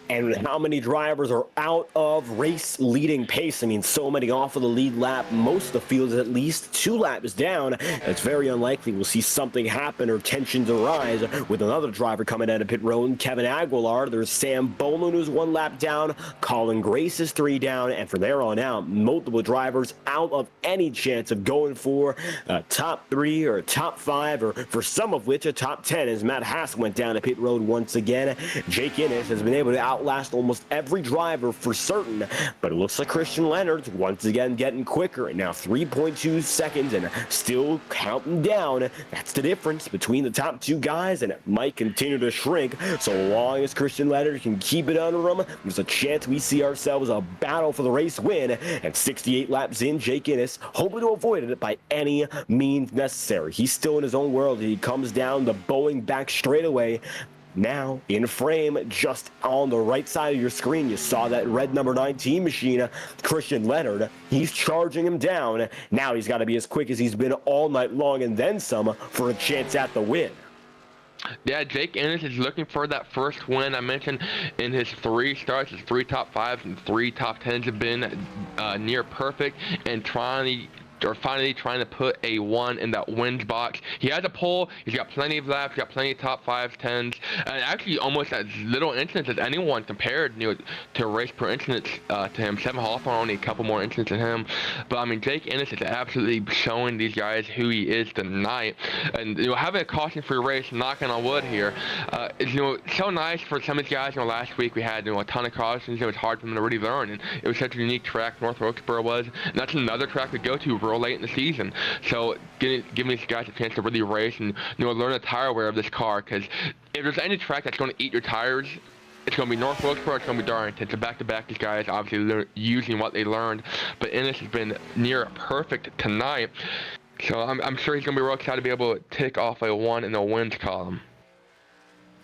And how many drivers are out of race leading pace? I mean, so many off of the lead lap. Most of the field is at least 2 laps down. It's very unlikely we'll see something happen or tensions arise with another driver coming out of pit road. Kevin Aguilar. There's Sam Bowman, who's 1 lap down. Colin Grace is 3 down. And from there on out, multiple drivers out of any chance of going for a top 3 or a top 5, or for some of which a top 10, as Matt Haas went down to pit road once again. Jake Ennis has been able to outlast almost every driver for certain, but it looks like Christian Leonard's once again getting quicker, and now 3.2 seconds and still counting down. That's the difference between the top 2 guys, and it might continue to shrink. So long as Christian Leonard can keep it under him, there's a chance we see ourselves a battle for the race win. And 68 laps in, Jake Ennis hoping to avoid it by any means necessary. He's still in his own world. He comes down the Boeing back straightaway. Now in frame, just on the right side of your screen, you saw that red number 19 machine, Christian Leonard. He's charging him down. Now he's got to be as quick as he's been all night long and then some for a chance at the win. Yeah, Jake Ennis is looking for that first win. I mentioned in his 3 starts, his 3 top 5s and 3 top 10s have been near perfect, and finally trying to put a 1 in that wins box. He has a pole, he's got plenty of laps, he's got plenty of top 5s, 10s, and actually almost as little incidents as anyone compared to race per incident to him. 7 Hawthorne, only a couple more incidents than him. But I mean, Jake Ennis is absolutely showing these guys who he is tonight. And having a caution-free race, knocking on wood here, is so nice for some of these guys. Last week we had a ton of cautions. It was hard for them to really learn, and it was such a unique track North Wilkesboro was. And that's another track to go to real late in the season, so giving these guys a chance to really race and learn the tire wear of this car, because if there's any track that's going to eat your tires, it's going to be North Wilkesboro, it's going to be Darlington. So back-to-back, these guys obviously using what they learned, but Ennis has been near perfect tonight, so I'm sure he's going to be real excited to be able to tick off a 1 in the wins column.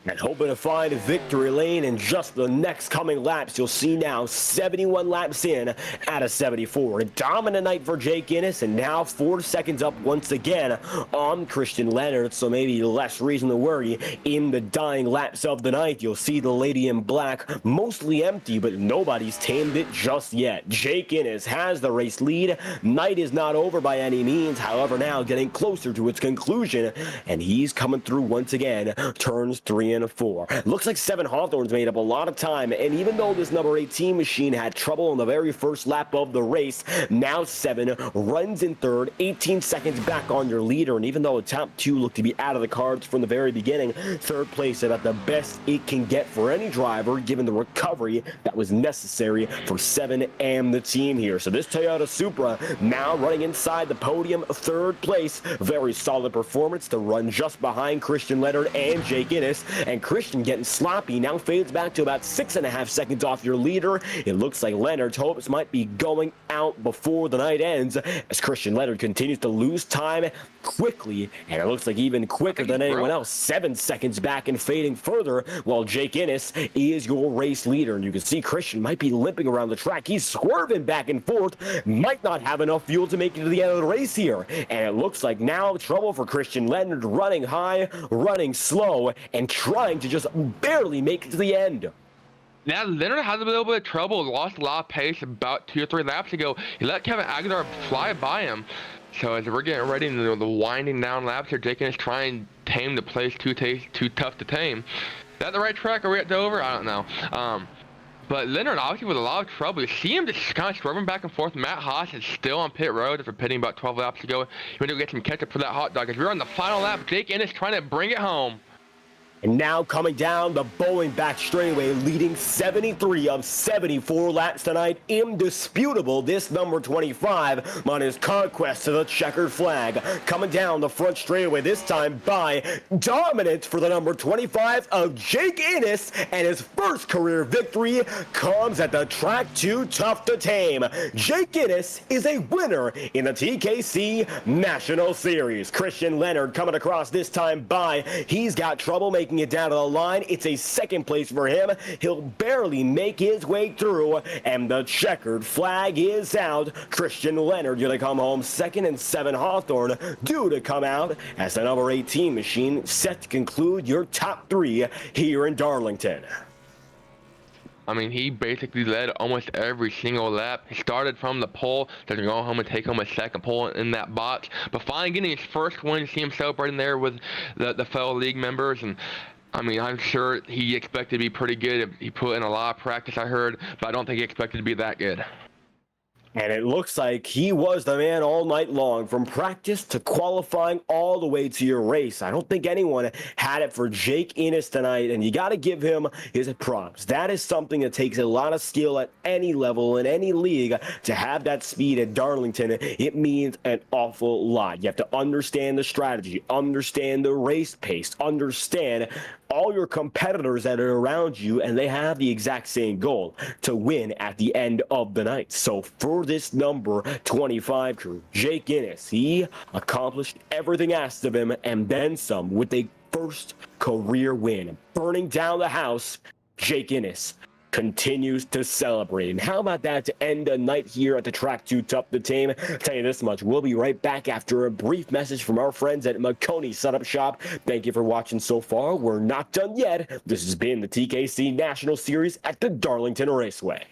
And hoping to find a victory lane in just the next coming laps. You'll see now 71 laps in out of 74. A dominant night for Jake Ennis, and now 4 seconds up once again on Christian Leonard, so maybe less reason to worry in the dying laps of the night. You'll see the lady in black mostly empty, but nobody's tamed it just yet. Jake Ennis has the race lead. Night is not over by any means, however, now getting closer to its conclusion, and he's coming through once again. Turns 3 and 4. Looks like 7 Hawthorne's made up a lot of time, and even though this number 18 machine had trouble in the very first lap of the race, now 7 runs in third, 18 seconds back on your leader, and even though the top 2 look to be out of the cards from the very beginning, third place is about the best it can get for any driver, given the recovery that was necessary for 7 and the team here. So this Toyota Supra now running inside the podium, third place. Very solid performance to run just behind Christian Leonard and Jake Ennis. And Christian getting sloppy, now fades back to about 6.5 seconds off your leader. It looks like Leonard's hopes might be going out before the night ends, as Christian Leonard continues to lose time quickly, and it looks like even quicker than anyone else, 7 seconds back and fading further, while Jake Ennis is your race leader. And you can see Christian might be limping around the track. He's swerving back and forth, might not have enough fuel to make it to the end of the race here. And it looks like now trouble for Christian Leonard, running high, running slow, and trying to just barely make it to the end. Now, Leonard has a little bit of trouble, lost a lot of pace about 2 or 3 laps ago. He let Kevin Aguilar fly by him. So as we're getting ready in the winding down laps here, Jake is trying to tame the place too tough to tame. Is that the right track? Are we at Dover? I don't know. But Leonard obviously with a lot of trouble. You see him just kind of swerving back and forth. Matt Haas is still on pit road after pitting about 12 laps ago. He went to get some ketchup for that hot dog. As we're on the final lap, Jake Ennis trying to bring it home. And now coming down the Bowling back straightaway, leading 73 of 74 laps tonight. Indisputable, this number 25 on his conquest to the checkered flag. Coming down the front straightaway, this time by dominance for the number 25 of Jake Ennis. And his first career victory comes at the track too tough to tame. Jake Ennis is a winner in the TKC National Series. Christian Leonard coming across this time by. He's got trouble making it down to the line. It's a second place for him. He'll barely make his way through, and the checkered flag is out. Christian Leonard going to come home second, and 7 Hawthorne due to come out as the number 18 machine set to conclude your top 3 here in Darlington. I mean, he basically led almost every single lap. He started from the pole to go home and take home a second pole in that box. But finally getting his first win, see him celebrating there with the fellow league members. And I mean, I'm sure he expected to be pretty good. He put in a lot of practice, I heard, but I don't think he expected to be that good. And it looks like he was the man all night long, from practice to qualifying all the way to your race. I don't think anyone had it for Jake Ennis tonight, and you got to give him his props. That is something that takes a lot of skill at any level in any league. To have that speed at Darlington, it means an awful lot. You have to understand the strategy, understand the race pace, understand all your competitors that are around you, and they have the exact same goal, to win at the end of the night. So for this number 25 crew, Jake Ennis, he accomplished everything asked of him and then some with a first career win. Burning down the house, Jake Innes continues to celebrate. And how about that to end a night here at the track to top the team? I'll tell you this much, we'll be right back after a brief message from our friends at Maconi Setup Shop. Thank you for watching so far. We're not done yet. This has been the TKC National Series at the Darlington Raceway.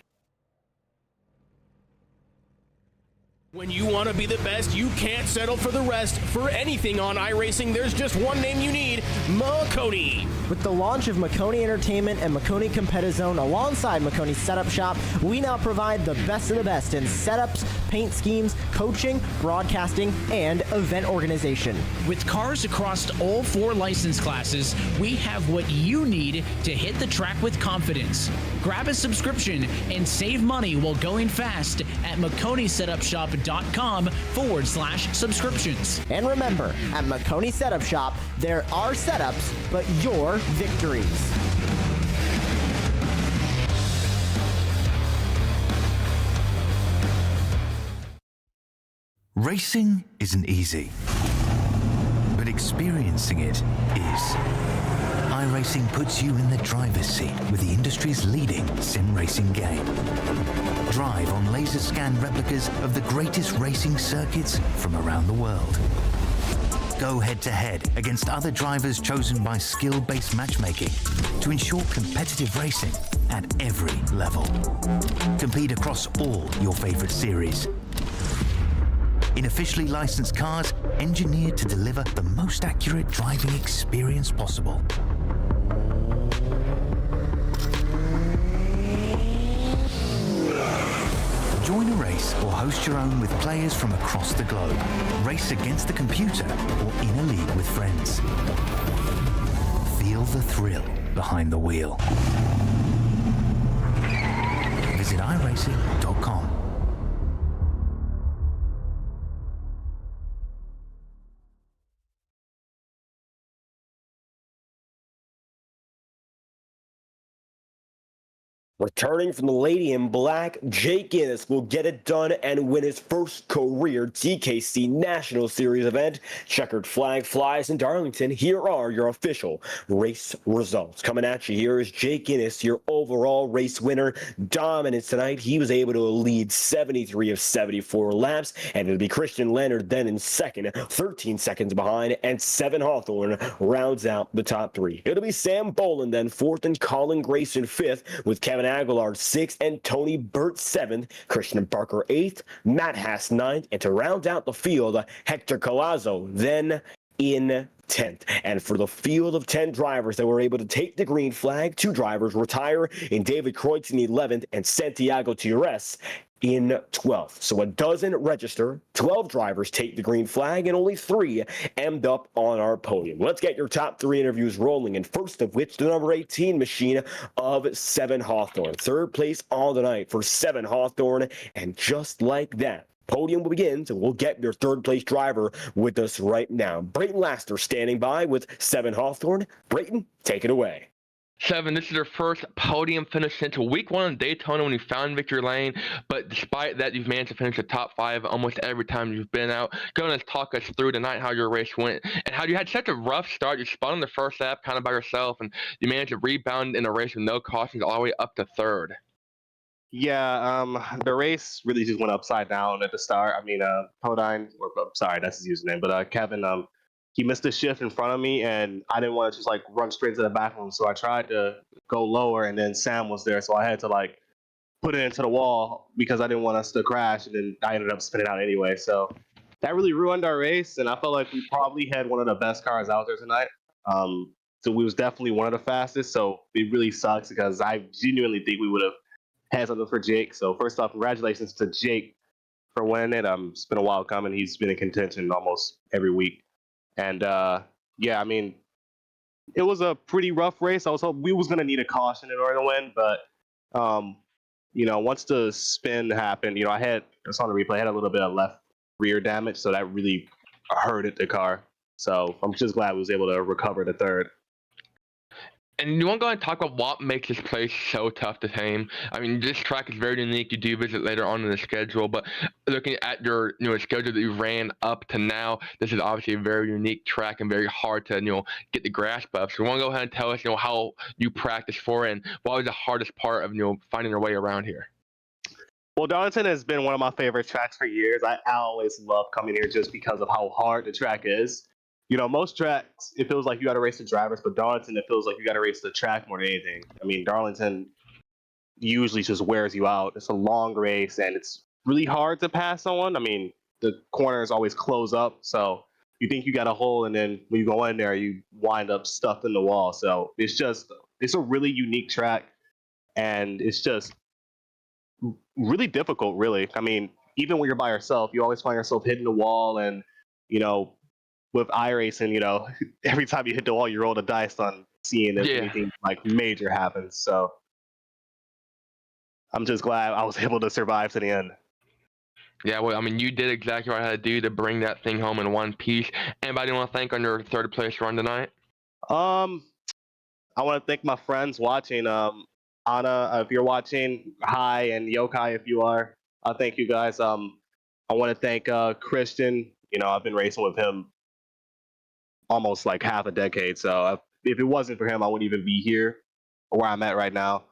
When you want to be the best, you can't settle for the rest. For anything on iRacing, there's just one name you need, Maconi. With the launch of Maconi Entertainment and Maconi Competizone alongside Maconi Setup Shop, we now provide the best of the best in setups, paint schemes, coaching, broadcasting, and event organization. With cars across all 4 license classes, we have what you need to hit the track with confidence. Grab a subscription and save money while going fast at MaconiSetupShop.com/subscriptions. And remember, at Maconi Setup Shop, there are setups, but your victories. Racing isn't easy, but experiencing it is. iRacing puts you in the driver's seat with the industry's leading sim racing game. Drive on laser scan replicas of the greatest racing circuits from around the world. Go head-to-head against other drivers chosen by skill-based matchmaking to ensure competitive racing at every level. Compete across all your favorite series. In officially licensed cars, engineered to deliver the most accurate driving experience possible. Join a race or host your own with players from across the globe. Race against the computer or in a league with friends. Feel the thrill behind the wheel. Visit iRacing.com. Returning from the Lady in Black, Jake Innes will get it done and win his first career TKC National Series event. Checkered flag flies in Darlington. Here are your official race results. Coming at you here is Jake Innes, your overall race winner. Dominant tonight. He was able to lead 73 of 74 laps, and it'll be Christian Leonard then in second, 13 seconds behind, and Seven Hawthorne rounds out the top 3. It'll be Sam Boland then fourth, and Colin Grayson fifth, with Kevin Aguilar 6th and Tony Burt 7th, Christian Barker 8th, Matt Haas 9th, and to round out the field, Hector Colazo then in 10th. And for the field of 10 drivers that were able to take the green flag, 2 drivers retire in David Kreutz in 11th and Santiago Tires in 12th. So a dozen register, 12 drivers take the green flag, and only 3 end up on our podium. Let's get your top 3 interviews rolling, and first of which, the number 18 machine of Seven Hawthorne. Third place all the night for Seven Hawthorne, and just like that, podium will begin, so we'll get your third place driver with us right now. Brayton Laster standing by with Seven Hawthorne. Brayton, take it away. Seven, this is your first podium finish since week 1 in Daytona when you found victory lane, but despite that, you've managed to finish the top 5 almost every time you've been out. Go and talk us through tonight how your race went and how you had such a rough start. You spun on the first lap kind of by yourself, and you managed to rebound in a race with no cautions all the way up to 3rd. Yeah, the race really just went upside down at the start. I mean, Podine, or sorry, that's his username, but Kevin, he missed a shift in front of me, and I didn't want to just like run straight to the back of him, so I tried to go lower, and then Sam was there, so I had to like put it into the wall because I didn't want us to crash, and then I ended up spinning out anyway. So that really ruined our race, and I felt like we probably had one of the best cars out there tonight. So we was definitely one of the fastest, so it really sucks because I genuinely think we would have had something for Jake. So first off, congratulations to Jake for winning it. It's been a while coming. He's been in contention almost every week. And yeah, I mean, it was a pretty rough race. I was hoping we was going to need a caution in order to win, but you know, once the spin happened, you know, I saw the replay, I had a little bit of left rear damage, so that really hurted the car. So I'm just glad we was able to recover the 3rd. And you want to go ahead and talk about what makes this place so tough to tame? I mean, this track is very unique. You do visit later on in the schedule, but looking at your schedule that you ran up to now, this is obviously a very unique track and very hard to get the grasp of. So you want to go ahead and tell us how you practice for it and what was the hardest part of finding your way around here? Well, Darlington has been one of my favorite tracks for years. I always love coming here just because of how hard the track is. Most tracks, it feels like you got to race the drivers, but Darlington, it feels like you got to race the track more than anything. I mean, Darlington usually just wears you out. It's a long race, and it's really hard to pass someone. I mean, the corners always close up, so you think you got a hole, and then when you go in there, you wind up stuffed in the wall. So it's a really unique track, and it's just really difficult, really. I mean, even when you're by yourself, you always find yourself hitting the wall, and with iRacing, every time you hit the wall, you roll the dice on seeing if anything like major happens. So I'm just glad I was able to survive to the end. Yeah, well, I mean, you did exactly what I had to do to bring that thing home in one piece. Anybody you want to thank on your third place run tonight? I want to thank my friends watching. Anna, if you're watching, hi, and Yokai, if you are. Thank you guys. I want to thank Christian. I've been racing with him almost like half a decade. So if it wasn't for him, I wouldn't even be here where I'm at right now.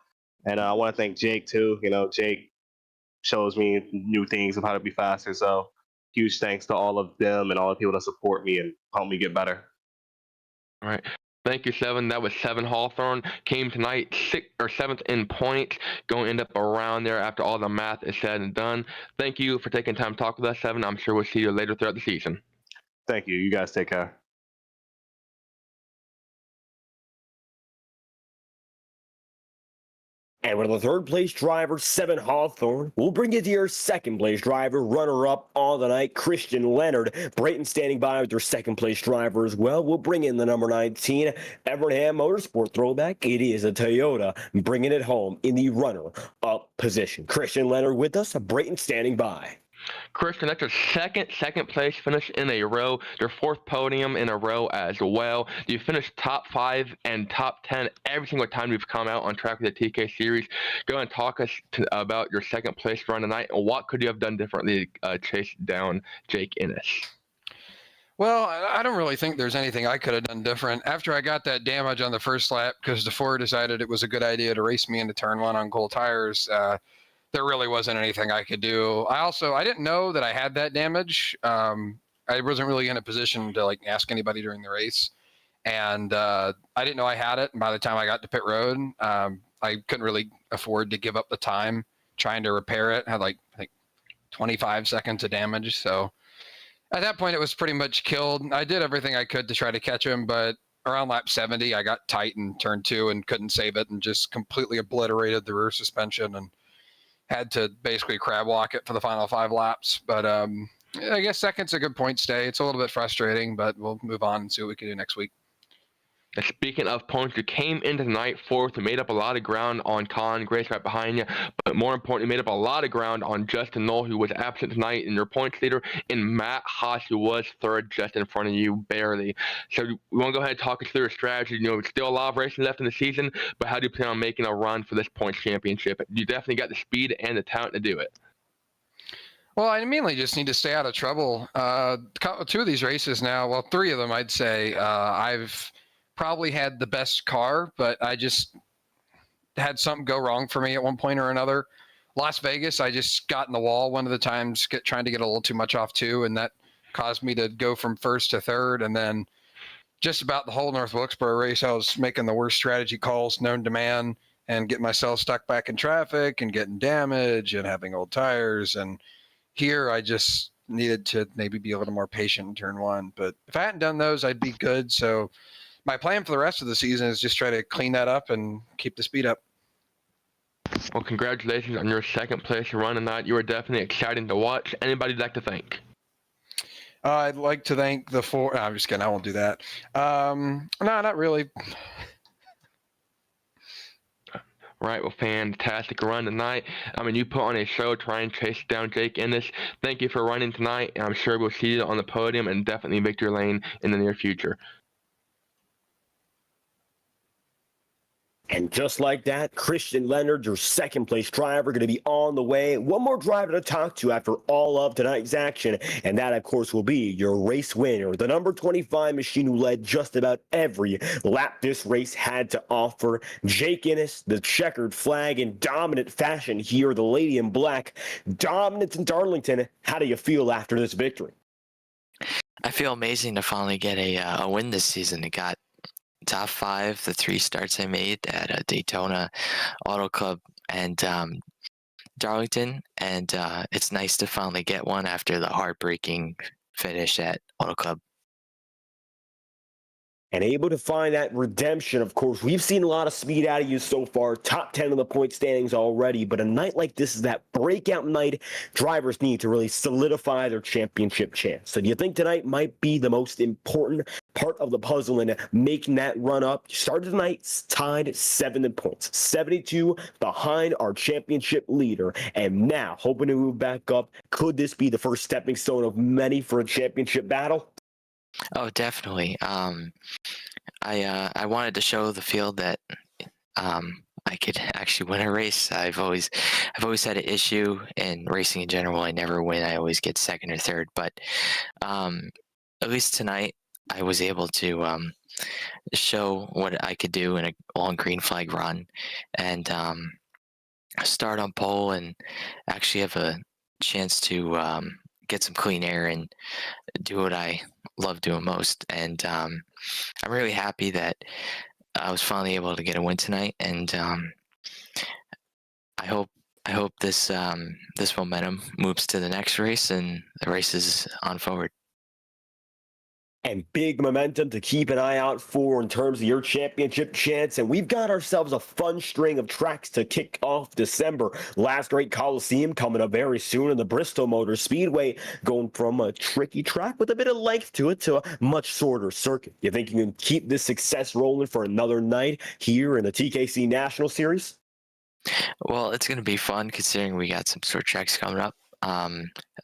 And I want to thank Jake too. Jake shows me new things of how to be faster. So huge thanks to all of them and all the people that support me and help me get better. All right. Thank you, Seven. That was Seven Hawthorne. Came tonight 6th or 7th in points. Going to end up around there after all the math is said and done. Thank you for taking time to talk with us, Seven. I'm sure we'll see you later throughout the season. Thank you. You guys take care. And with the third place driver, 7 Hawthorne, we'll bring you to your second place driver, runner-up on the night, Christian Leonard. Brayton standing by with their second place driver as well. We'll bring in the number 19, Evernham Motorsport throwback. It is a Toyota, bringing it home in the runner-up position. Christian Leonard with us, Brayton standing by. Christian, that's your second place finish in a row, your fourth podium in a row as well. You finished top 5 and top 10 every single time you've come out on track with the TK series. Go and talk us about your second place run tonight and what could you have done differently to chase down Jake Innes? Well, I don't really think there's anything I could have done different. After I got that damage on the first lap, because DeFore decided it was a good idea to race me into turn 1 on cold tires, there really wasn't anything I could do. I didn't know that I had that damage. I wasn't really in a position to ask anybody during the race. And I didn't know I had it. And by the time I got to pit road, I couldn't really afford to give up the time trying to repair it. I had I think 25 seconds of damage. So at that point it was pretty much killed. I did everything I could to try to catch him, but around lap 70, I got tight in turn 2 and couldn't save it and just completely obliterated the rear suspension and had to basically crab walk it for the final 5 laps. But I guess second's a good point stay. It's a little bit frustrating, but we'll move on and see what we can do next week. And speaking of points, you came into the night 4th and made up a lot of ground on Colin Grace right behind you, but more importantly, made up a lot of ground on Justin Knoll, who was absent tonight, and your points leader in Matt Haas, who was 3rd just in front of you, barely. So we want to go ahead and talk us through your strategy. Still a lot of racing left in the season, but how do you plan on making a run for this points championship? You definitely got the speed and the talent to do it. Well, I mainly just need to stay out of trouble. 2 of these races now, well, 3 of them, I'd say, I've probably had the best car, but I just had something go wrong for me at one point or another. Las Vegas, I just got in the wall one of the times, trying to get a little too much off too, and that caused me to go from 1st to 3rd. And then just about the whole North Wilkesboro race, I was making the worst strategy calls known to man and getting myself stuck back in traffic and getting damage and having old tires. And here I just needed to maybe be a little more patient in turn 1. But if I hadn't done those, I'd be good. So my plan for the rest of the season is just try to clean that up and keep the speed up. Well, congratulations on your second place run tonight. You were definitely exciting to watch. Anybody you'd like to thank? I'd like to thank the 4. No, I'm just kidding. I won't do that. No, not really. Right, well, fantastic run tonight. I mean, you put on a show trying to chase down Jake Innes. Thank you for running tonight, and I'm sure we'll see you on the podium and definitely victory lane in the near future. And just like that, Christian Leonard, your second place driver, going to be on the way. One more driver to talk to after all of tonight's action, and that, of course, will be your race winner, the number 25 machine who led just about every lap this race had to offer. Jake Innes, the checkered flag in dominant fashion here, the lady in black. Dominance in Darlington. How do you feel after this victory? I feel amazing to finally get a win this season. It got top 5, the 3 starts I made at Daytona, Auto Club, and Darlington, and it's nice to finally get one after the heartbreaking finish at Auto Club. And able to find that redemption, of course. We've seen a lot of speed out of you so far, top 10 in the point standings already, but a night like this is that breakout night drivers need to really solidify their championship chance. So do you think tonight might be the most important part of the puzzle in making that run up? You started tonight tied 7 points, 72 behind our championship leader, and now hoping to move back up. Could this be the first stepping stone of many for a championship battle? Oh, definitely. I wanted to show the field that I could actually win a race. I've always had an issue in racing in general. I never win. I always get second or third. But at least tonight, I was able to show what I could do in a long green flag run, and start on pole, and actually have a chance to get some clean air and do what I love doing most. And I'm really happy that I was finally able to get a win tonight, and I hope this this momentum moves to the next race and the race is on forward. And big momentum to keep an eye out for in terms of your championship chance. And we've got ourselves a fun string of tracks to kick off December. Last Great Coliseum coming up very soon, and the Bristol Motor Speedway going from a tricky track with a bit of length to it to a much shorter circuit. You think you can keep this success rolling for another night here in the TKC National Series? Well, it's going to be fun considering we got some short tracks coming up.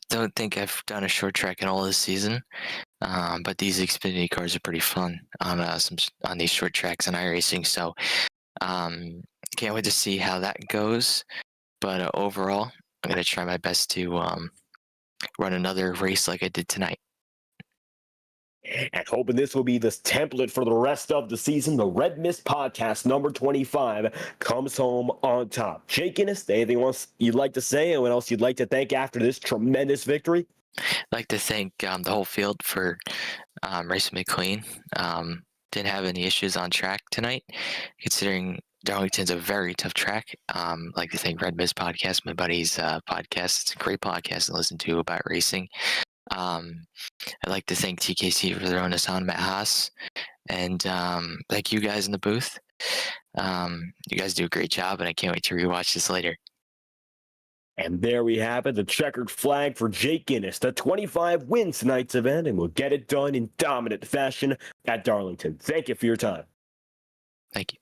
Don't think I've done a short track in all this season, but these Xfinity cars are pretty fun on these short tracks and iRacing. So can't wait to see how that goes. But overall, I'm going to try my best to run another race like I did tonight. And hoping this will be the template for the rest of the season, the Red Mist Podcast number 25 comes home on top. Jake Innes, anything else you'd like to say, and what else you'd like to thank after this tremendous victory? I'd like to thank the whole field for racing me clean. Didn't have any issues on track tonight, considering Darlington's a very tough track. I'd like to thank Red Mist Podcast, my buddy's podcast. It's a great podcast to listen to about racing. I'd like to thank TKC for throwing us on, Matt Haas, and thank you guys in the booth. You guys do a great job, and I can't wait to rewatch this later. And there we have it, the checkered flag for Jake Innes. The 25 wins tonight's event, and we'll get it done in dominant fashion at Darlington. Thank you for your time. Thank you.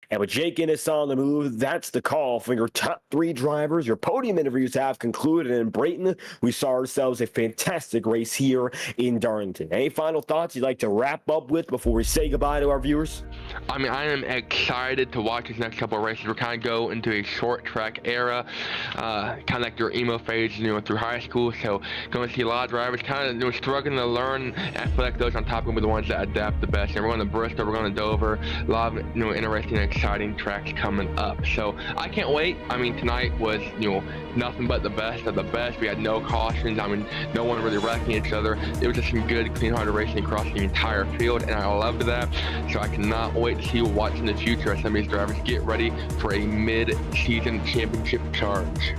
And with Jake Innes on the move, that's the call for your top 3 drivers. Your podium interviews have concluded. And in Brayton, we saw ourselves a fantastic race here in Darlington. Any final thoughts you'd like to wrap up with before we say goodbye to our viewers? I mean, I am excited to watch these next couple of races. We're kind of go into a short track era, kind of like your emo phase, through high school. So going to see a lot of drivers kind of struggling to learn. And I feel like those on top will be the ones that adapt the best. And we're going to Bristol, we're going to Dover, a lot of interesting and exciting tracks coming up. So I can't wait. I mean, tonight was nothing but the best of the best. We had no cautions. I mean, no one really wrecking each other. It was just some good, clean-hearted racing across the entire field, and I loved that. So I cannot wait to see what's in the future as some of these drivers get ready for a mid-season championship charge.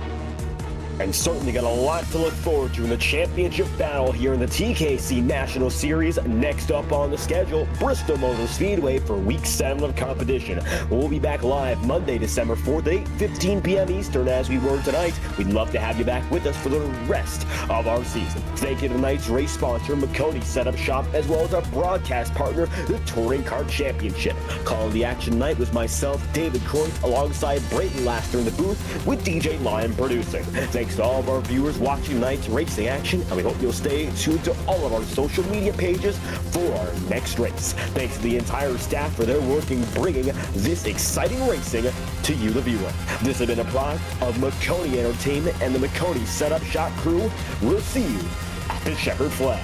And certainly got a lot to look forward to in the championship battle here in the TKC National Series. Next up on the schedule, Bristol Motor Speedway for Week 7 of competition. We'll be back live Monday, December 4th at 8:15 p.m. Eastern as we were tonight. We'd love to have you back with us for the rest of our season. Thank you to tonight's race sponsor, Maconi Setup Shop, as well as our broadcast partner, the Touring Kart Championship. Calling the action tonight was myself, David Croy, alongside Brayton Laster in the booth with DJ Lyon producing. Thanks Thanks to all of our viewers watching tonight's racing action, and we hope you'll stay tuned to all of our social media pages for our next race. Thanks to the entire staff for their work in bringing this exciting racing to you, the viewer. This has been a product of Maconi Entertainment and the Maconi Setup Shop crew. We'll see you at the checkered flag.